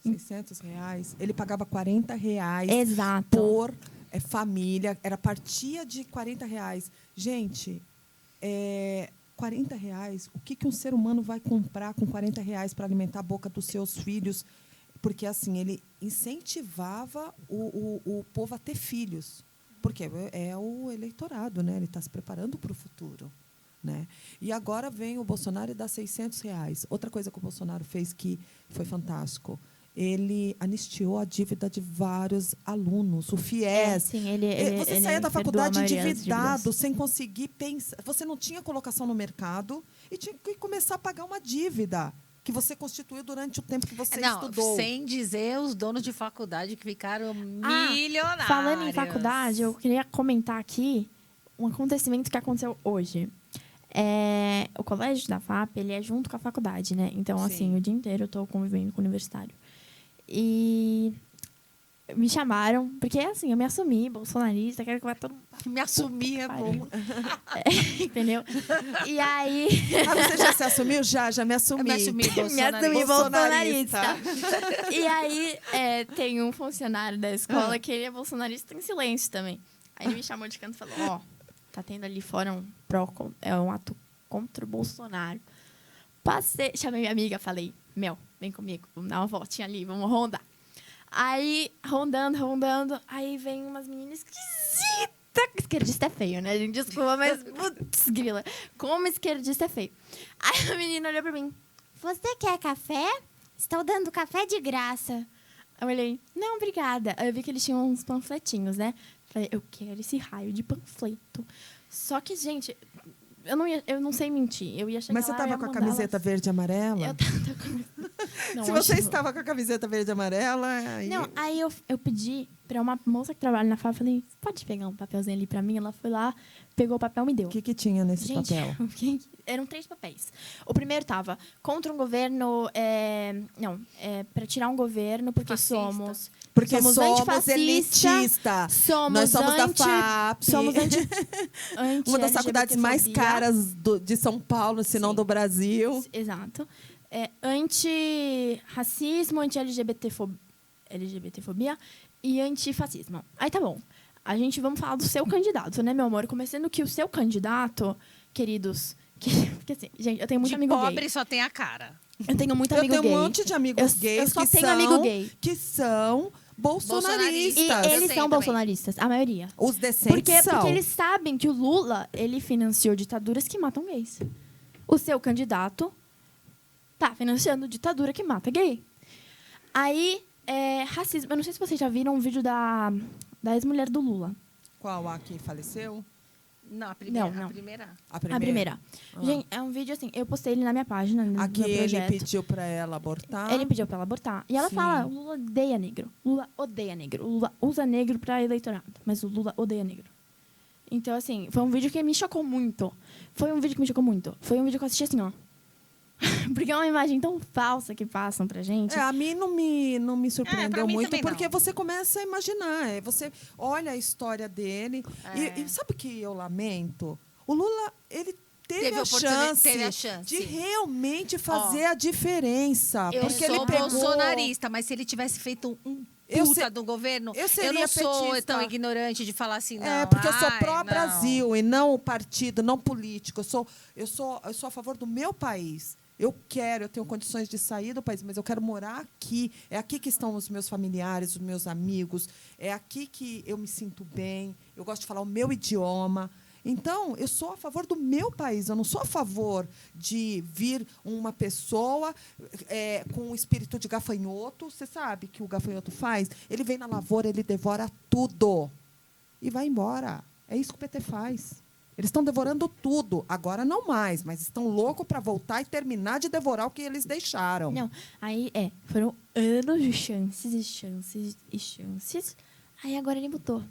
R$600. Ele pagava R$40 Exato. por família. Partia de R$40. Gente, R$40, o que um ser humano vai comprar com R$40 para alimentar a boca dos seus filhos? Porque, assim, ele incentivava o povo a ter filhos. Porque é o eleitorado, né? Ele está se preparando para o futuro. Né? E agora vem o Bolsonaro e dá R$600. Outra coisa que o Bolsonaro fez que foi fantástico. Ele anistiou a dívida de vários alunos. O FIES. Sim, Você saía da faculdade perdoa a maioria das endividado, dívidas. sem conseguir pensar. Você não tinha colocação no mercado e tinha que começar a pagar uma dívida que você constituiu durante o tempo que você estudou. Sem dizer os donos de faculdade que ficaram milionários. Falando em faculdade, eu queria comentar aqui um acontecimento que aconteceu hoje. O colégio da FAP, ele é junto com a faculdade, né? Então, Sim. assim, o dia inteiro eu estou convivendo com o universitário. E me chamaram, porque, assim, eu me assumi bolsonarista, quero que vá todo mundo... Me assumir é bom. Entendeu? E aí... Você já se assumiu? Já me assumi. Eu me assumi Me assumi bolsonarista. E aí, tem um funcionário da escola que ele é bolsonarista em silêncio também. Aí ele me chamou de canto e falou, tá tendo ali fora um ato contra o Bolsonaro. Chamei minha amiga, falei, vem comigo, vamos dar uma voltinha ali, vamos rondar. Aí, rondando, aí vem umas meninas esquisitas. Esquerdista é feio, né, gente? Desculpa, mas, putz, grila, como esquerdista é feio. Aí a menina olhou pra mim, você quer café? Estou dando café de graça. Eu olhei, não, obrigada. Aí eu vi que eles tinham uns panfletinhos, né? Falei, eu quero esse raio de panfleto. Só que, gente, eu não sei mentir. Eu ia chegar Mas você lá, estava ia com a mandar camiseta elas- verde e amarela? Eu tava com... Não, Se acho você que- estava com a camiseta verde e amarela... Aí... Não, aí eu pedi pra uma moça que trabalha na FAP, falei, pode pegar um papelzinho ali pra mim? Ela foi lá, pegou o papel e me deu. O que tinha nesse Gente, papel? eram 3 papéis. O primeiro tava contra um governo... para tirar um governo, porque Fascista. Porque somos somos antifascista, elitistas. somos Nós somos da FAP. Somos anti Uma das faculdades mais caras de São Paulo, se não Sim. do Brasil. Exato. Anti-racismo, anti-LGBTfobia e antifascismo. Aí tá bom. Vamos falar do seu candidato, né, meu amor? Começando que o seu candidato, queridos... Porque assim, gente, eu tenho muito De amigo pobre gay. só tem a cara. Eu tenho muito Eu amigo tenho gay. um monte de amigos gays eu só que tenho são, amigo gay. que são bolsonaristas. E Eu eles tenho são também. bolsonaristas, a maioria. Os decentes são. Porque eles sabem que o Lula, ele financiou ditaduras que matam gays. O seu candidato tá financiando ditadura que mata gay. Aí, racismo. Eu não sei se vocês já viram um vídeo da ex-mulher do Lula. Qual a que faleceu? Não, a primeira. Não. A primeira. A A primeira. Gente, é um vídeo assim, eu postei ele na minha página, no Aqui meu ele projeto. pediu para ela abortar. Ele pediu pra ela abortar. E ela Sim. fala, o Lula odeia negro. Lula odeia negro. Lula usa negro pra eleitorado. Mas o Lula odeia negro. Então, assim, foi um vídeo que me chocou muito. Foi um vídeo que eu assisti assim, ó. Porque é uma imagem tão falsa que passam pra gente. A mim não me surpreendeu pra mim muito, também porque não. você começa a imaginar. Você olha a história dele. E sabe o que eu lamento? O Lula, ele teve a chance de realmente fazer a diferença. Eu porque sou ele pegou... bolsonarista, mas se ele tivesse feito um puta do governo, eu não sou petista. tão ignorante de falar assim, não. Porque eu sou Ai, pró-Brasil e não partido, não político. Eu sou a favor do meu país. Eu tenho condições de sair do país, mas eu quero morar aqui. É aqui que estão os meus familiares, os meus amigos. É aqui que eu me sinto bem. Eu gosto de falar o meu idioma. Então, eu sou a favor do meu país. Eu não sou a favor de vir uma pessoa com um espírito de gafanhoto. Você sabe que o gafanhoto faz? Ele vem na lavoura, ele devora tudo. E vai embora. É isso que o PT faz. Eles estão devorando tudo. Agora não mais, mas estão loucos para voltar e terminar de devorar o que eles deixaram. Não, aí foram anos de chances e chances e chances. Aí agora ele mudou.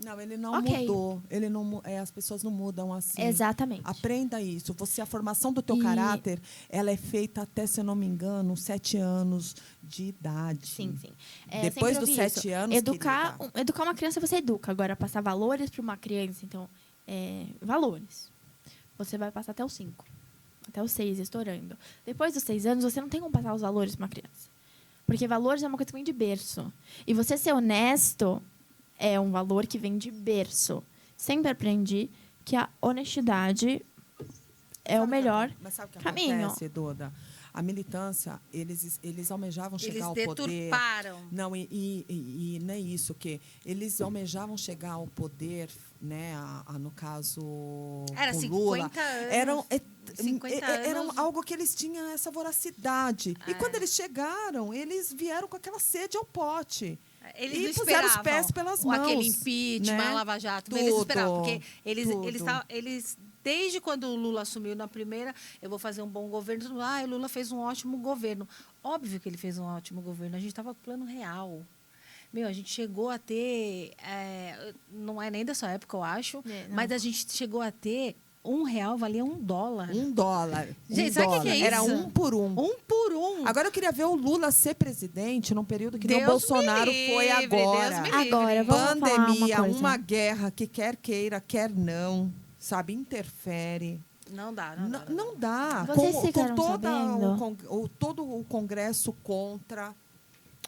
Não, ele não Ok. mudou. Ele não, as pessoas não mudam assim. Exatamente. Aprenda isso. A formação do teu caráter, ela é feita até, se eu não me engano, 7 anos de idade. Sim. Depois sempre dos ouvi 7 isso. anos, Educar querida. uma criança, você educa. Agora, passar valores para uma criança, então, valores. Você vai passar até os 5. Até os 6, estourando. Depois dos 6 anos, você não tem como passar os valores para uma criança. Porque valores é uma coisa que vem de berço. E você ser honesto é um valor que vem de berço. Sempre aprendi que a honestidade é o melhor Mas sabe o que caminho. acontece, Duda? A militância, eles almejavam chegar ao Eles poder. deturparam. Não, e não é isso, que eles almejavam chegar ao poder, né? No caso, Era com 50 Lula. anos. 50 Era anos. algo que eles tinham essa voracidade. E quando eles chegaram, eles vieram com aquela sede ao pote. Eles e não puseram os esperavam pés pelas mãos. aquele impeachment, né? a Lava Jato. Tudo, Eles não esperavam, porque tudo. eles, desde quando o Lula assumiu na primeira, eu vou fazer um bom governo. O Lula fez um ótimo governo. Óbvio que ele fez um ótimo governo. A gente estava com plano real. A gente chegou a ter... não é nem da sua época, eu acho, mas a gente chegou a ter... R$1 valia $1. $1. Gente, sabe o que é isso? Era 1 por 1. 1 por 1. Agora eu queria ver o Lula ser presidente num período que nem o Deus Bolsonaro me livre, foi agora. Deus me livre. Agora, vamos falar Pandemia, uma coisa. guerra que quer queira, quer não, sabe, interfere. Não dá. Não dá. Vocês Com ficaram todo o Congresso contra.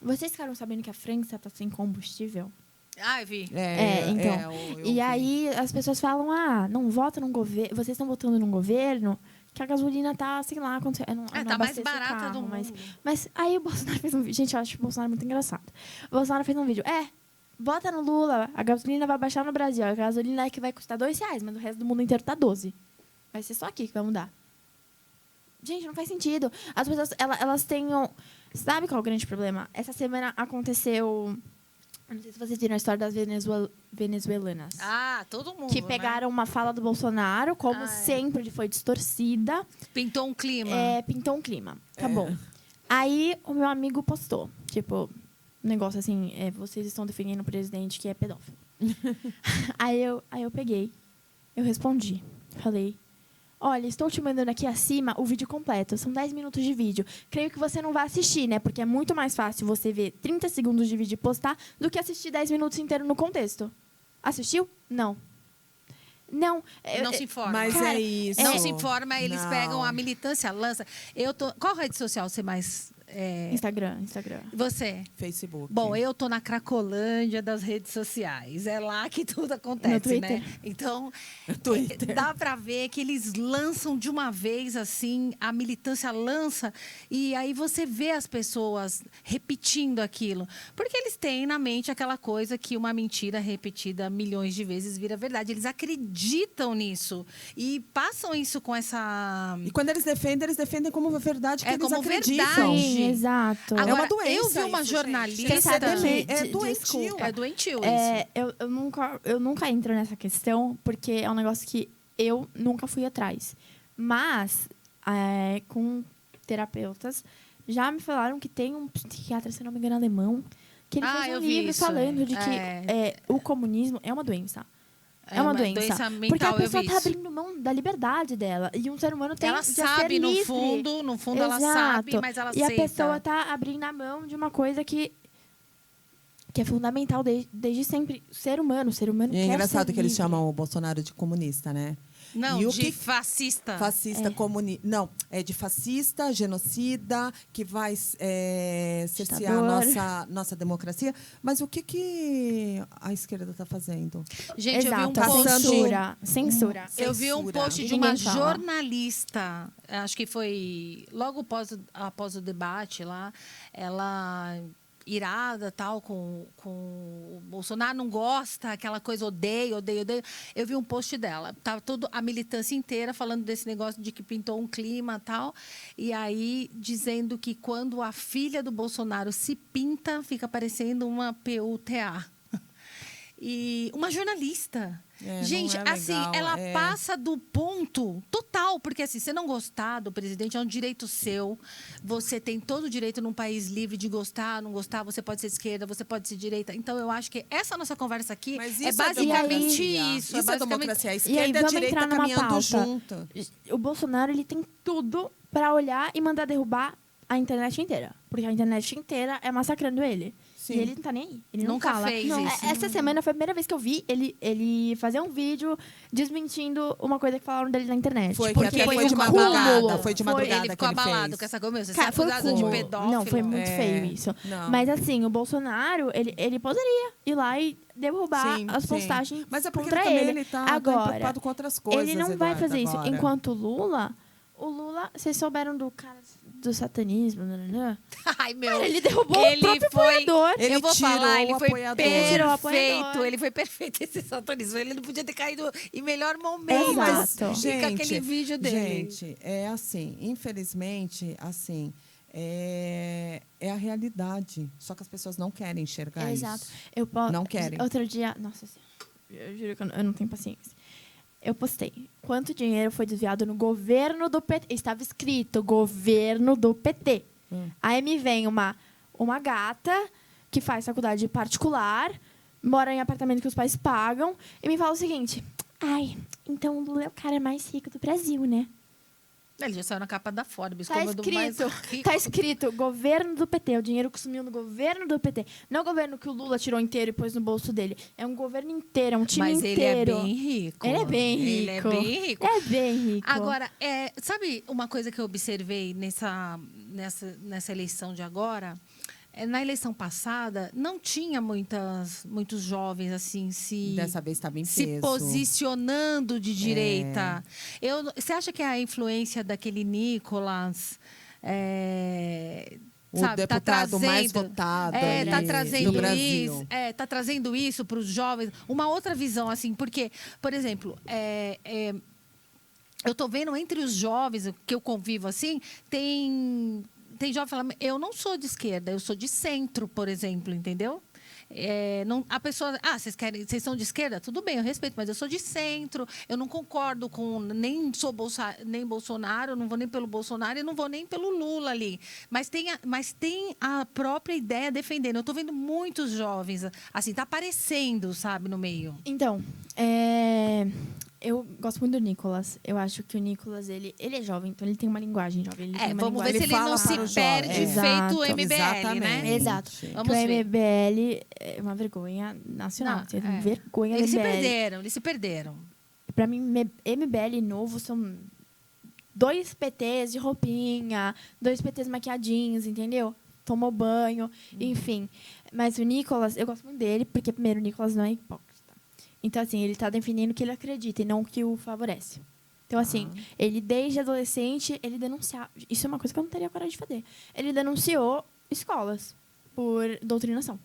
Vocês ficaram sabendo que a França está sem combustível? Eu vi. Então. Eu aí as pessoas falam, não vota num governo. Vocês estão votando num governo que a gasolina tá, sei lá, quando não Tá mais abastece o barata carro, do mundo. mas aí o Bolsonaro fez um vídeo. Gente, eu acho o Bolsonaro muito engraçado. O Bolsonaro fez um vídeo. Vota no Lula, a gasolina vai baixar no Brasil. A gasolina é que vai custar R$2, mas o resto do mundo inteiro tá 12. Vai ser só aqui que vai mudar. Gente, não faz sentido. As pessoas, elas tenham... Sabe qual é o grande problema? Essa semana aconteceu... Eu não sei se vocês viram a história das venezuelanas. Todo mundo, Que pegaram uma fala do Bolsonaro, como sempre foi distorcida. Pintou um clima. Pintou um clima. Tá bom. Aí o meu amigo postou. Tipo, um negócio assim, vocês estão defendendo o presidente que é pedófilo. aí eu peguei, eu respondi. Falei, olha, estou te mandando aqui acima o vídeo completo. São 10 minutos de vídeo. Creio que você não vai assistir, né? Porque é muito mais fácil você ver 30 segundos de vídeo e postar do que assistir 10 minutos inteiro no contexto. Assistiu? Não. Não se informa. Mas Cara, é isso. Não se informa, eles Não. pegam a militância, lança. Qual rede social você mais... Instagram. Você? Facebook. Bom, eu tô na Cracolândia das redes sociais. É lá que tudo acontece, No Twitter. né? Então, Twitter. dá para ver que eles lançam de uma vez, assim, a militância lança, e aí você vê as pessoas repetindo aquilo. Porque eles têm na mente aquela coisa que uma mentira repetida milhões de vezes vira verdade. Eles acreditam nisso e passam isso com essa... E quando eles defendem como verdade que eles como acreditam. verdade. Exato. Agora, uma doença eu vi uma isso, jornalista... gente. Exatamente. É doentio. Desculpa. É doentio isso. Eu nunca entro nessa questão, porque é um negócio que eu nunca fui atrás. Mas, com terapeutas, já me falaram que tem um psiquiatra, se não me engano, alemão, que ele fez eu um vi livro isso, falando de que o comunismo é uma doença. É uma doença mental, porque a eu pessoa vi está isso. abrindo mão da liberdade dela. E um ser humano tem Ela de sabe, ser no livre. fundo ela sabe, mas ela E aceita. a pessoa está abrindo a mão de uma coisa que é fundamental desde sempre. O ser humano E é quer engraçado ser que eles livre. chamam o Bolsonaro de comunista, né? Não, E o de que- fascista. Fascista, comunista. Não, é de fascista, genocida, que vai cercear a nossa democracia. Mas o que a esquerda está fazendo? Gente, eu vi um Exato, post... censura. Eu vi um Censura. post E de uma ninguém fala. jornalista, acho que foi logo após o debate lá, ela irada tal com o Bolsonaro, não gosta, aquela coisa odeia. Eu vi um post dela, tava toda a militância inteira falando desse negócio de que pintou um clima tal, e aí dizendo que quando a filha do Bolsonaro se pinta, fica parecendo uma PUTA. E uma jornalista. Gente, não é assim, legal, ela passa do ponto total, porque assim, você não gostar do presidente é um direito seu. Você tem todo o direito num país livre de gostar, não gostar, você pode ser esquerda, você pode ser direita. Então eu acho que essa nossa conversa aqui Mas é isso basicamente democracia. isso. Isso é democracia. A E aí, esquerda e a vamos direita entrar numa caminhando pauta. junto. O Bolsonaro, ele tem tudo para olhar e mandar derrubar a internet inteira. Porque a internet inteira é massacrando ele. Sim. E ele não tá nem aí. Ele Nunca não fala. fez Não, isso. essa semana foi a primeira vez que eu vi ele fazer um vídeo desmentindo uma coisa que falaram dele na internet. Foi, que Porque até foi de um madrugada. cúmulo. Foi de madrugada Ele ficou que ele abalado fez. com essa coisa. Você é Cara, foi acusada de cúmulo. pedófilo. Não, foi muito feio isso. Não. Mas assim, o Bolsonaro, ele poderia ir lá e derrubar Sim, as sim. postagens Mas é porque contra também ele. tá Agora, preocupado com outras coisas. ele não vai Eduardo, fazer isso. agora. Enquanto o Lula, vocês souberam do cara do satanismo, né? Ai, meu. Cara, ele derrubou o Ele próprio foi- apoiador. Ele Eu vou tirou falar, ele o foi apoiador. Tirou o perfeito. apoiador. Ele foi perfeito esse satanismo. Ele não podia ter caído em melhor momento. Exato. Fica aquele vídeo dele. Gente, é assim, infelizmente, assim, é a realidade. Só que as pessoas não querem enxergar Exato. isso. Não querem. Outro dia, nossa senhora, eu juro que eu não tenho paciência. Eu postei quanto dinheiro foi desviado no governo do PT. Estava escrito governo do PT. Aí me vem uma gata que faz faculdade particular, mora em apartamento que os pais pagam, e me fala o seguinte: ai, então o Lula é o cara mais rico do Brasil, né? Ele já saiu na capa da Forbes Tá como o do mais escrito, rico. tá escrito governo do PT. O dinheiro que sumiu no governo do PT. Não o governo que o Lula tirou inteiro e pôs no bolso dele. É um governo inteiro, é um time Mas inteiro. ele é bem rico. Ele é bem rico. Ele é bem rico. É bem rico. Agora, sabe uma coisa que eu observei nessa eleição de agora? Na eleição passada, não tinha muitos jovens assim Dessa vez está bem se peso. posicionando de direita. Você acha que é a influência daquele Nicolas... O sabe, deputado mais votado tá ali trazendo do Brasil. isso, tá trazendo isso para os jovens, uma outra visão assim, porque, por exemplo, eu tô vendo entre os jovens que eu convivo assim, tem jovem falando, eu não sou de esquerda, eu sou de centro, por exemplo, entendeu? A pessoa, vocês são de esquerda? Tudo bem, eu respeito, mas eu sou de centro, eu não concordo com, nem sou nem Bolsonaro, não vou nem pelo Bolsonaro e não vou nem pelo Lula ali. Mas tem a própria ideia defendendo. Eu estou vendo muitos jovens, assim, tá aparecendo, sabe, no meio. Então, eu gosto muito do Nicolas. Eu acho que o Nicolas, ele é jovem, então ele tem uma linguagem jovem. Ele tem uma Vamos ver linguagem... se ele não fala para o se perde jovem. feito o Exato. MBL, né? Exatamente. Exato. Vamos o ver. MBL é uma vergonha nacional. Não, Você tem vergonha do Eles MBL. se perderam. Pra mim, MBL novo são 2 PTs de roupinha, 2 PTs maquiadinhos, entendeu? Tomou banho, enfim. Mas o Nicolas, eu gosto muito dele, porque, primeiro, o Nicolas não é hipócrita. Então, assim, ele está defendendo o que ele acredita e não o que o favorece. Então, assim, ele, desde adolescente, ele denunciava... Isso é uma coisa que eu não teria coragem de fazer. Ele denunciou escolas por doutrinação.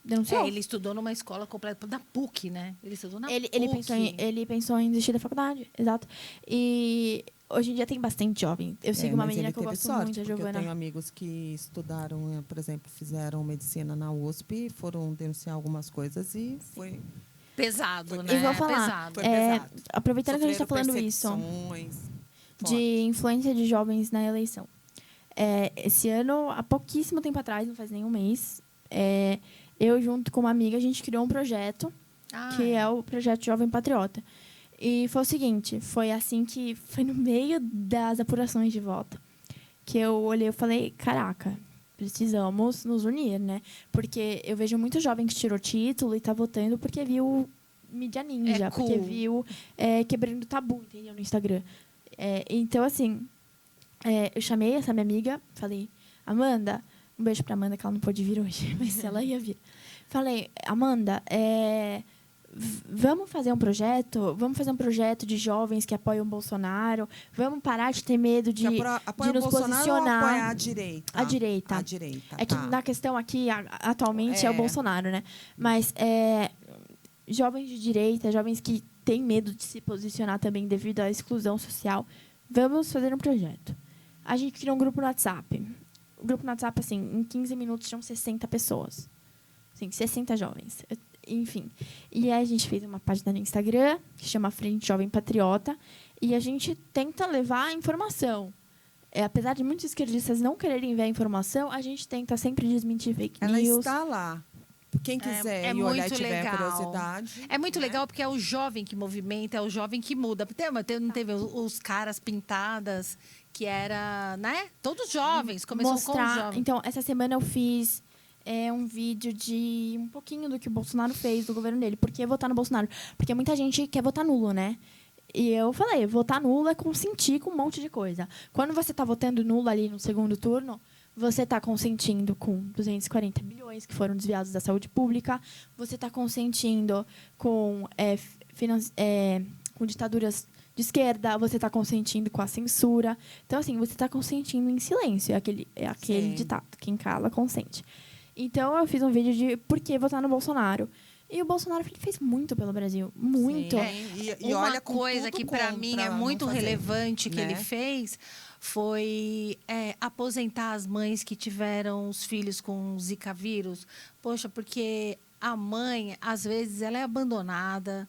Denunciou. Ele estudou numa escola completa da PUC, né? Ele estudou na Ele PUC. pensou em desistir da faculdade, exato. E hoje em dia tem bastante jovem. Eu sigo uma mas menina ele que eu teve gosto sorte, muito, a porque Giovana. eu tenho amigos que estudaram, por exemplo, fizeram medicina na USP, foram denunciar algumas coisas e foi Pesado, né? E vou falar, Pesado. Foi pesado. aproveitando que a gente está Sofreram falando isso, perseguições de fortes. influência de jovens na eleição. Esse ano, há pouquíssimo tempo atrás, não faz nenhum mês, eu, junto com uma amiga, a gente criou um projeto, que é o Projeto Jovem Patriota. E foi o seguinte, foi assim que... Foi no meio das apurações de voto que eu olhei e falei, caraca, precisamos nos unir, né? Porque eu vejo muito jovem que tirou título e está votando porque viu mídia ninja, cool. porque viu quebrando tabu, entendeu? No Instagram. Então, assim, eu chamei essa minha amiga, falei, Amanda, um beijo pra Amanda, que ela não pôde vir hoje, mas ela ia vir. Falei, Amanda, vamos fazer um projeto de jovens que apoiam o Bolsonaro, vamos parar de ter medo de apoia nos o Bolsonaro posicionar. ou apoia a direita? A direita. A direita, É que na questão aqui, atualmente, é o Bolsonaro, né? Mas jovens de direita, jovens que têm medo de se posicionar também devido à exclusão social, vamos fazer um projeto. A gente criou um grupo no WhatsApp. O grupo no WhatsApp, assim, em 15 minutos tinham 60 pessoas. Assim, 60 jovens. Enfim. E aí a gente fez uma página no Instagram, que chama Frente Jovem Patriota, e a gente tenta levar a informação. Apesar de muitos esquerdistas não quererem ver a informação, a gente tenta sempre desmentir fake Ela news. está lá. Quem quiser ir olhar e tiver curiosidade. É muito legal porque é o jovem que movimenta, é o jovem que muda. Não teve os caras pintadas, que era, né? Todos jovens, começou com os jovens. Então, essa semana eu fiz um vídeo de um pouquinho do que o Bolsonaro fez, do governo dele. Por que votar no Bolsonaro? Porque muita gente quer votar nulo, né? E eu falei, votar nulo é consentir com um monte de coisa. Quando você está votando nulo ali no segundo turno, você está consentindo com 240 bilhões que foram desviados da saúde pública. Você está consentindo com ditaduras de esquerda. Você está consentindo com a censura. Então, assim, você está consentindo em silêncio. É aquele ditado. Quem cala, consente. Então, eu fiz um vídeo de por que votar no Bolsonaro. E o Bolsonaro fez muito pelo Brasil. Muito. E uma olha, coisa que, para mim, é muito relevante que ele fez foi aposentar as mães que tiveram os filhos com Zika vírus. Poxa, porque a mãe, às vezes, ela é abandonada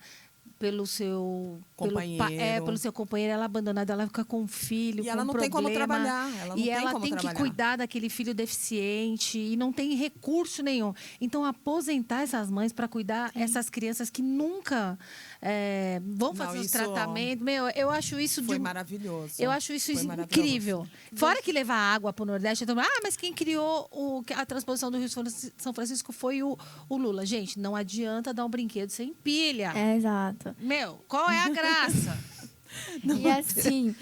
pelo seu companheiro. pelo seu companheiro, ela é abandonada, ela fica com um filho, e com ela não problema, tem como trabalhar. Ela tem que cuidar daquele filho deficiente e não tem recurso nenhum. Então, aposentar essas mães para cuidar essas crianças que nunca vão fazer os tratamentos. Eu acho isso foi maravilhoso. Eu acho isso incrível. Fora que levar água para o Nordeste, então, mas quem criou a transposição do Rio São Francisco foi o Lula. Gente, não adianta dar um brinquedo sem pilha. Exato. Qual é a graça? E assim,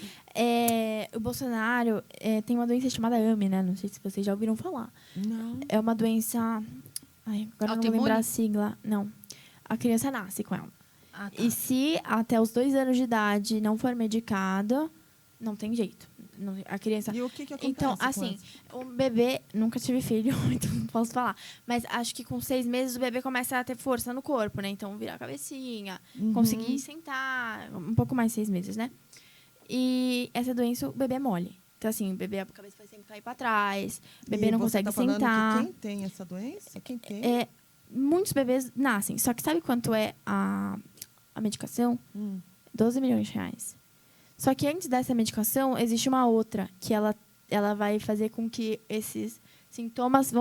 o Bolsonaro tem uma doença chamada AME, né? Não sei se vocês já ouviram falar. Não. É uma doença... agora não vou lembrar a sigla. Não. A criança nasce com ela. Tá. E se até os 2 anos de idade não for medicada, não tem jeito. A criança... E o que acontece? Então, assim, o bebê... Nunca tive filho, então não posso falar. Mas acho que com 6 meses o bebê começa a ter força no corpo, né? Então, virar a cabecinha, conseguir sentar. Um pouco mais de 6 meses, né? E essa doença, o bebê é mole. Então, assim, o bebê, a cabeça vai sempre cair para trás. O bebê não consegue sentar. Que quem tem essa doença? Quem tem? Muitos bebês nascem. Só que sabe quanto é a medicação? 12 milhões de reais. Só que antes dessa medicação, existe uma outra, que ela vai fazer com que esses sintomas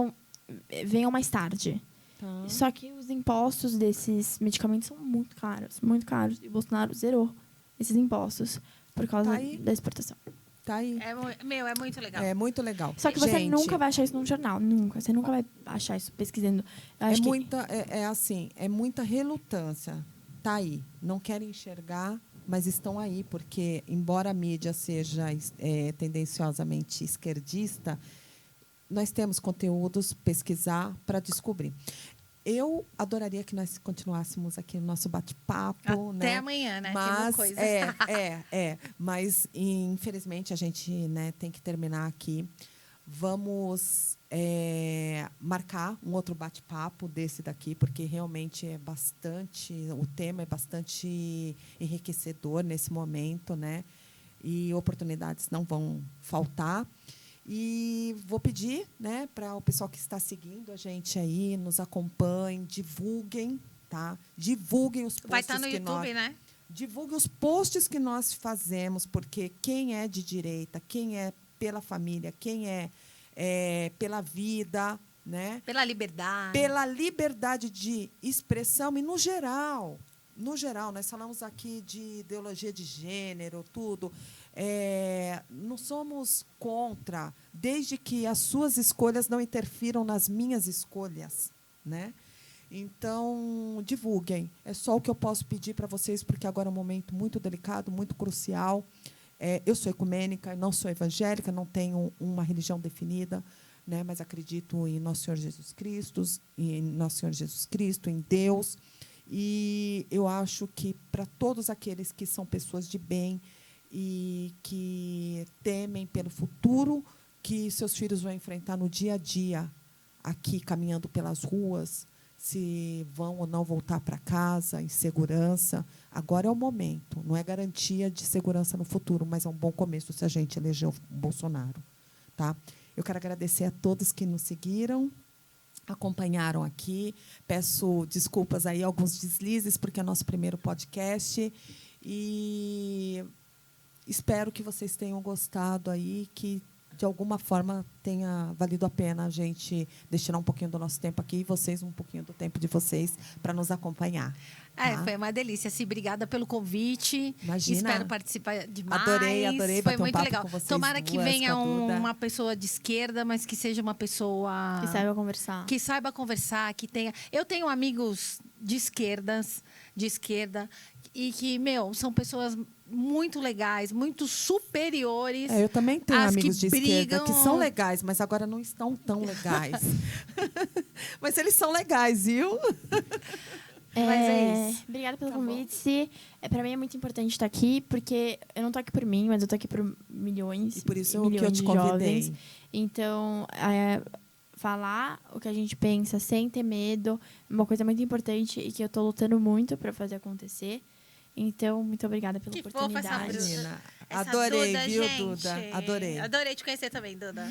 venham mais tarde. Tá. Só que os impostos desses medicamentos são muito caros, muito caros. E o Bolsonaro zerou esses impostos por causa da exportação. Tá aí. É muito legal. É muito legal. Só que você nunca vai achar isso num jornal, nunca. Você nunca vai achar isso pesquisando. É muita relutância. Tá aí. Não querem enxergar, mas estão aí, porque, embora a mídia seja tendenciosamente esquerdista, nós temos conteúdos, pesquisar para descobrir. Eu adoraria que nós continuássemos aqui no nosso bate-papo. Até amanhã, né? Mas, coisa. Mas, infelizmente, a gente tem que terminar aqui. Vamos marcar um outro bate-papo desse daqui, porque realmente o tema é bastante enriquecedor nesse momento, né? e oportunidades não vão faltar. E vou pedir, né, para o pessoal que está seguindo a gente aí, nos acompanhem, divulguem, tá? Divulguem os posts. Vai estar no YouTube, né? Divulguem os posts que nós fazemos, porque quem é de direita, quem é pela família, quem é pela vida, né? Pela liberdade. Pela liberdade de expressão e no geral, nós falamos aqui de ideologia de gênero, tudo. Não somos contra, desde que as suas escolhas não interfiram nas minhas escolhas, né? Então, divulguem. É só o que eu posso pedir para vocês, porque agora é um momento muito delicado, muito crucial. Eu sou ecumênica, não sou evangélica, não tenho uma religião definida, né? Mas acredito em Nosso Senhor Jesus Cristo, em Deus. E eu acho que, para todos aqueles que são pessoas de bem e que temem pelo futuro que seus filhos vão enfrentar no dia a dia, aqui caminhando pelas ruas, se vão ou não voltar para casa em segurança, agora é o momento. Não é garantia de segurança no futuro, mas é um bom começo se a gente eleger o Bolsonaro. Tá? Eu quero agradecer a todos que nos seguiram, acompanharam aqui. Peço desculpas aí, alguns deslizes, porque é nosso primeiro podcast. E espero que vocês tenham gostado aí, que de alguma forma tenha valido a pena a gente destinar um pouquinho do nosso tempo aqui e vocês um pouquinho do tempo de vocês para nos acompanhar. Tá? Foi uma delícia. Obrigada pelo convite. Imagina. Espero participar demais. Adorei Foi bater muito um papo legal. com vocês. Tomara que venha uma pessoa de esquerda, mas que seja uma pessoa que saiba conversar. Que saiba conversar, que tenha. Eu tenho amigos de esquerda, e que, são pessoas muito legais, muito superiores. Eu também tenho amigos de esquerda que são legais, mas agora não estão tão legais. Mas eles são legais, viu? Mas é isso. Obrigada pelo convite. Para mim é muito importante estar aqui, porque eu não estou aqui por mim, mas eu estou aqui por milhões. E por isso milhões que eu te convidei. Jovens. Então, falar o que a gente pensa sem ter medo é uma coisa muito importante e que eu estou lutando muito para fazer acontecer. Então, muito obrigada pela oportunidade. Fofa essa Adorei, Duda, viu, gente? Duda? Adorei. Adorei te conhecer também, Duda.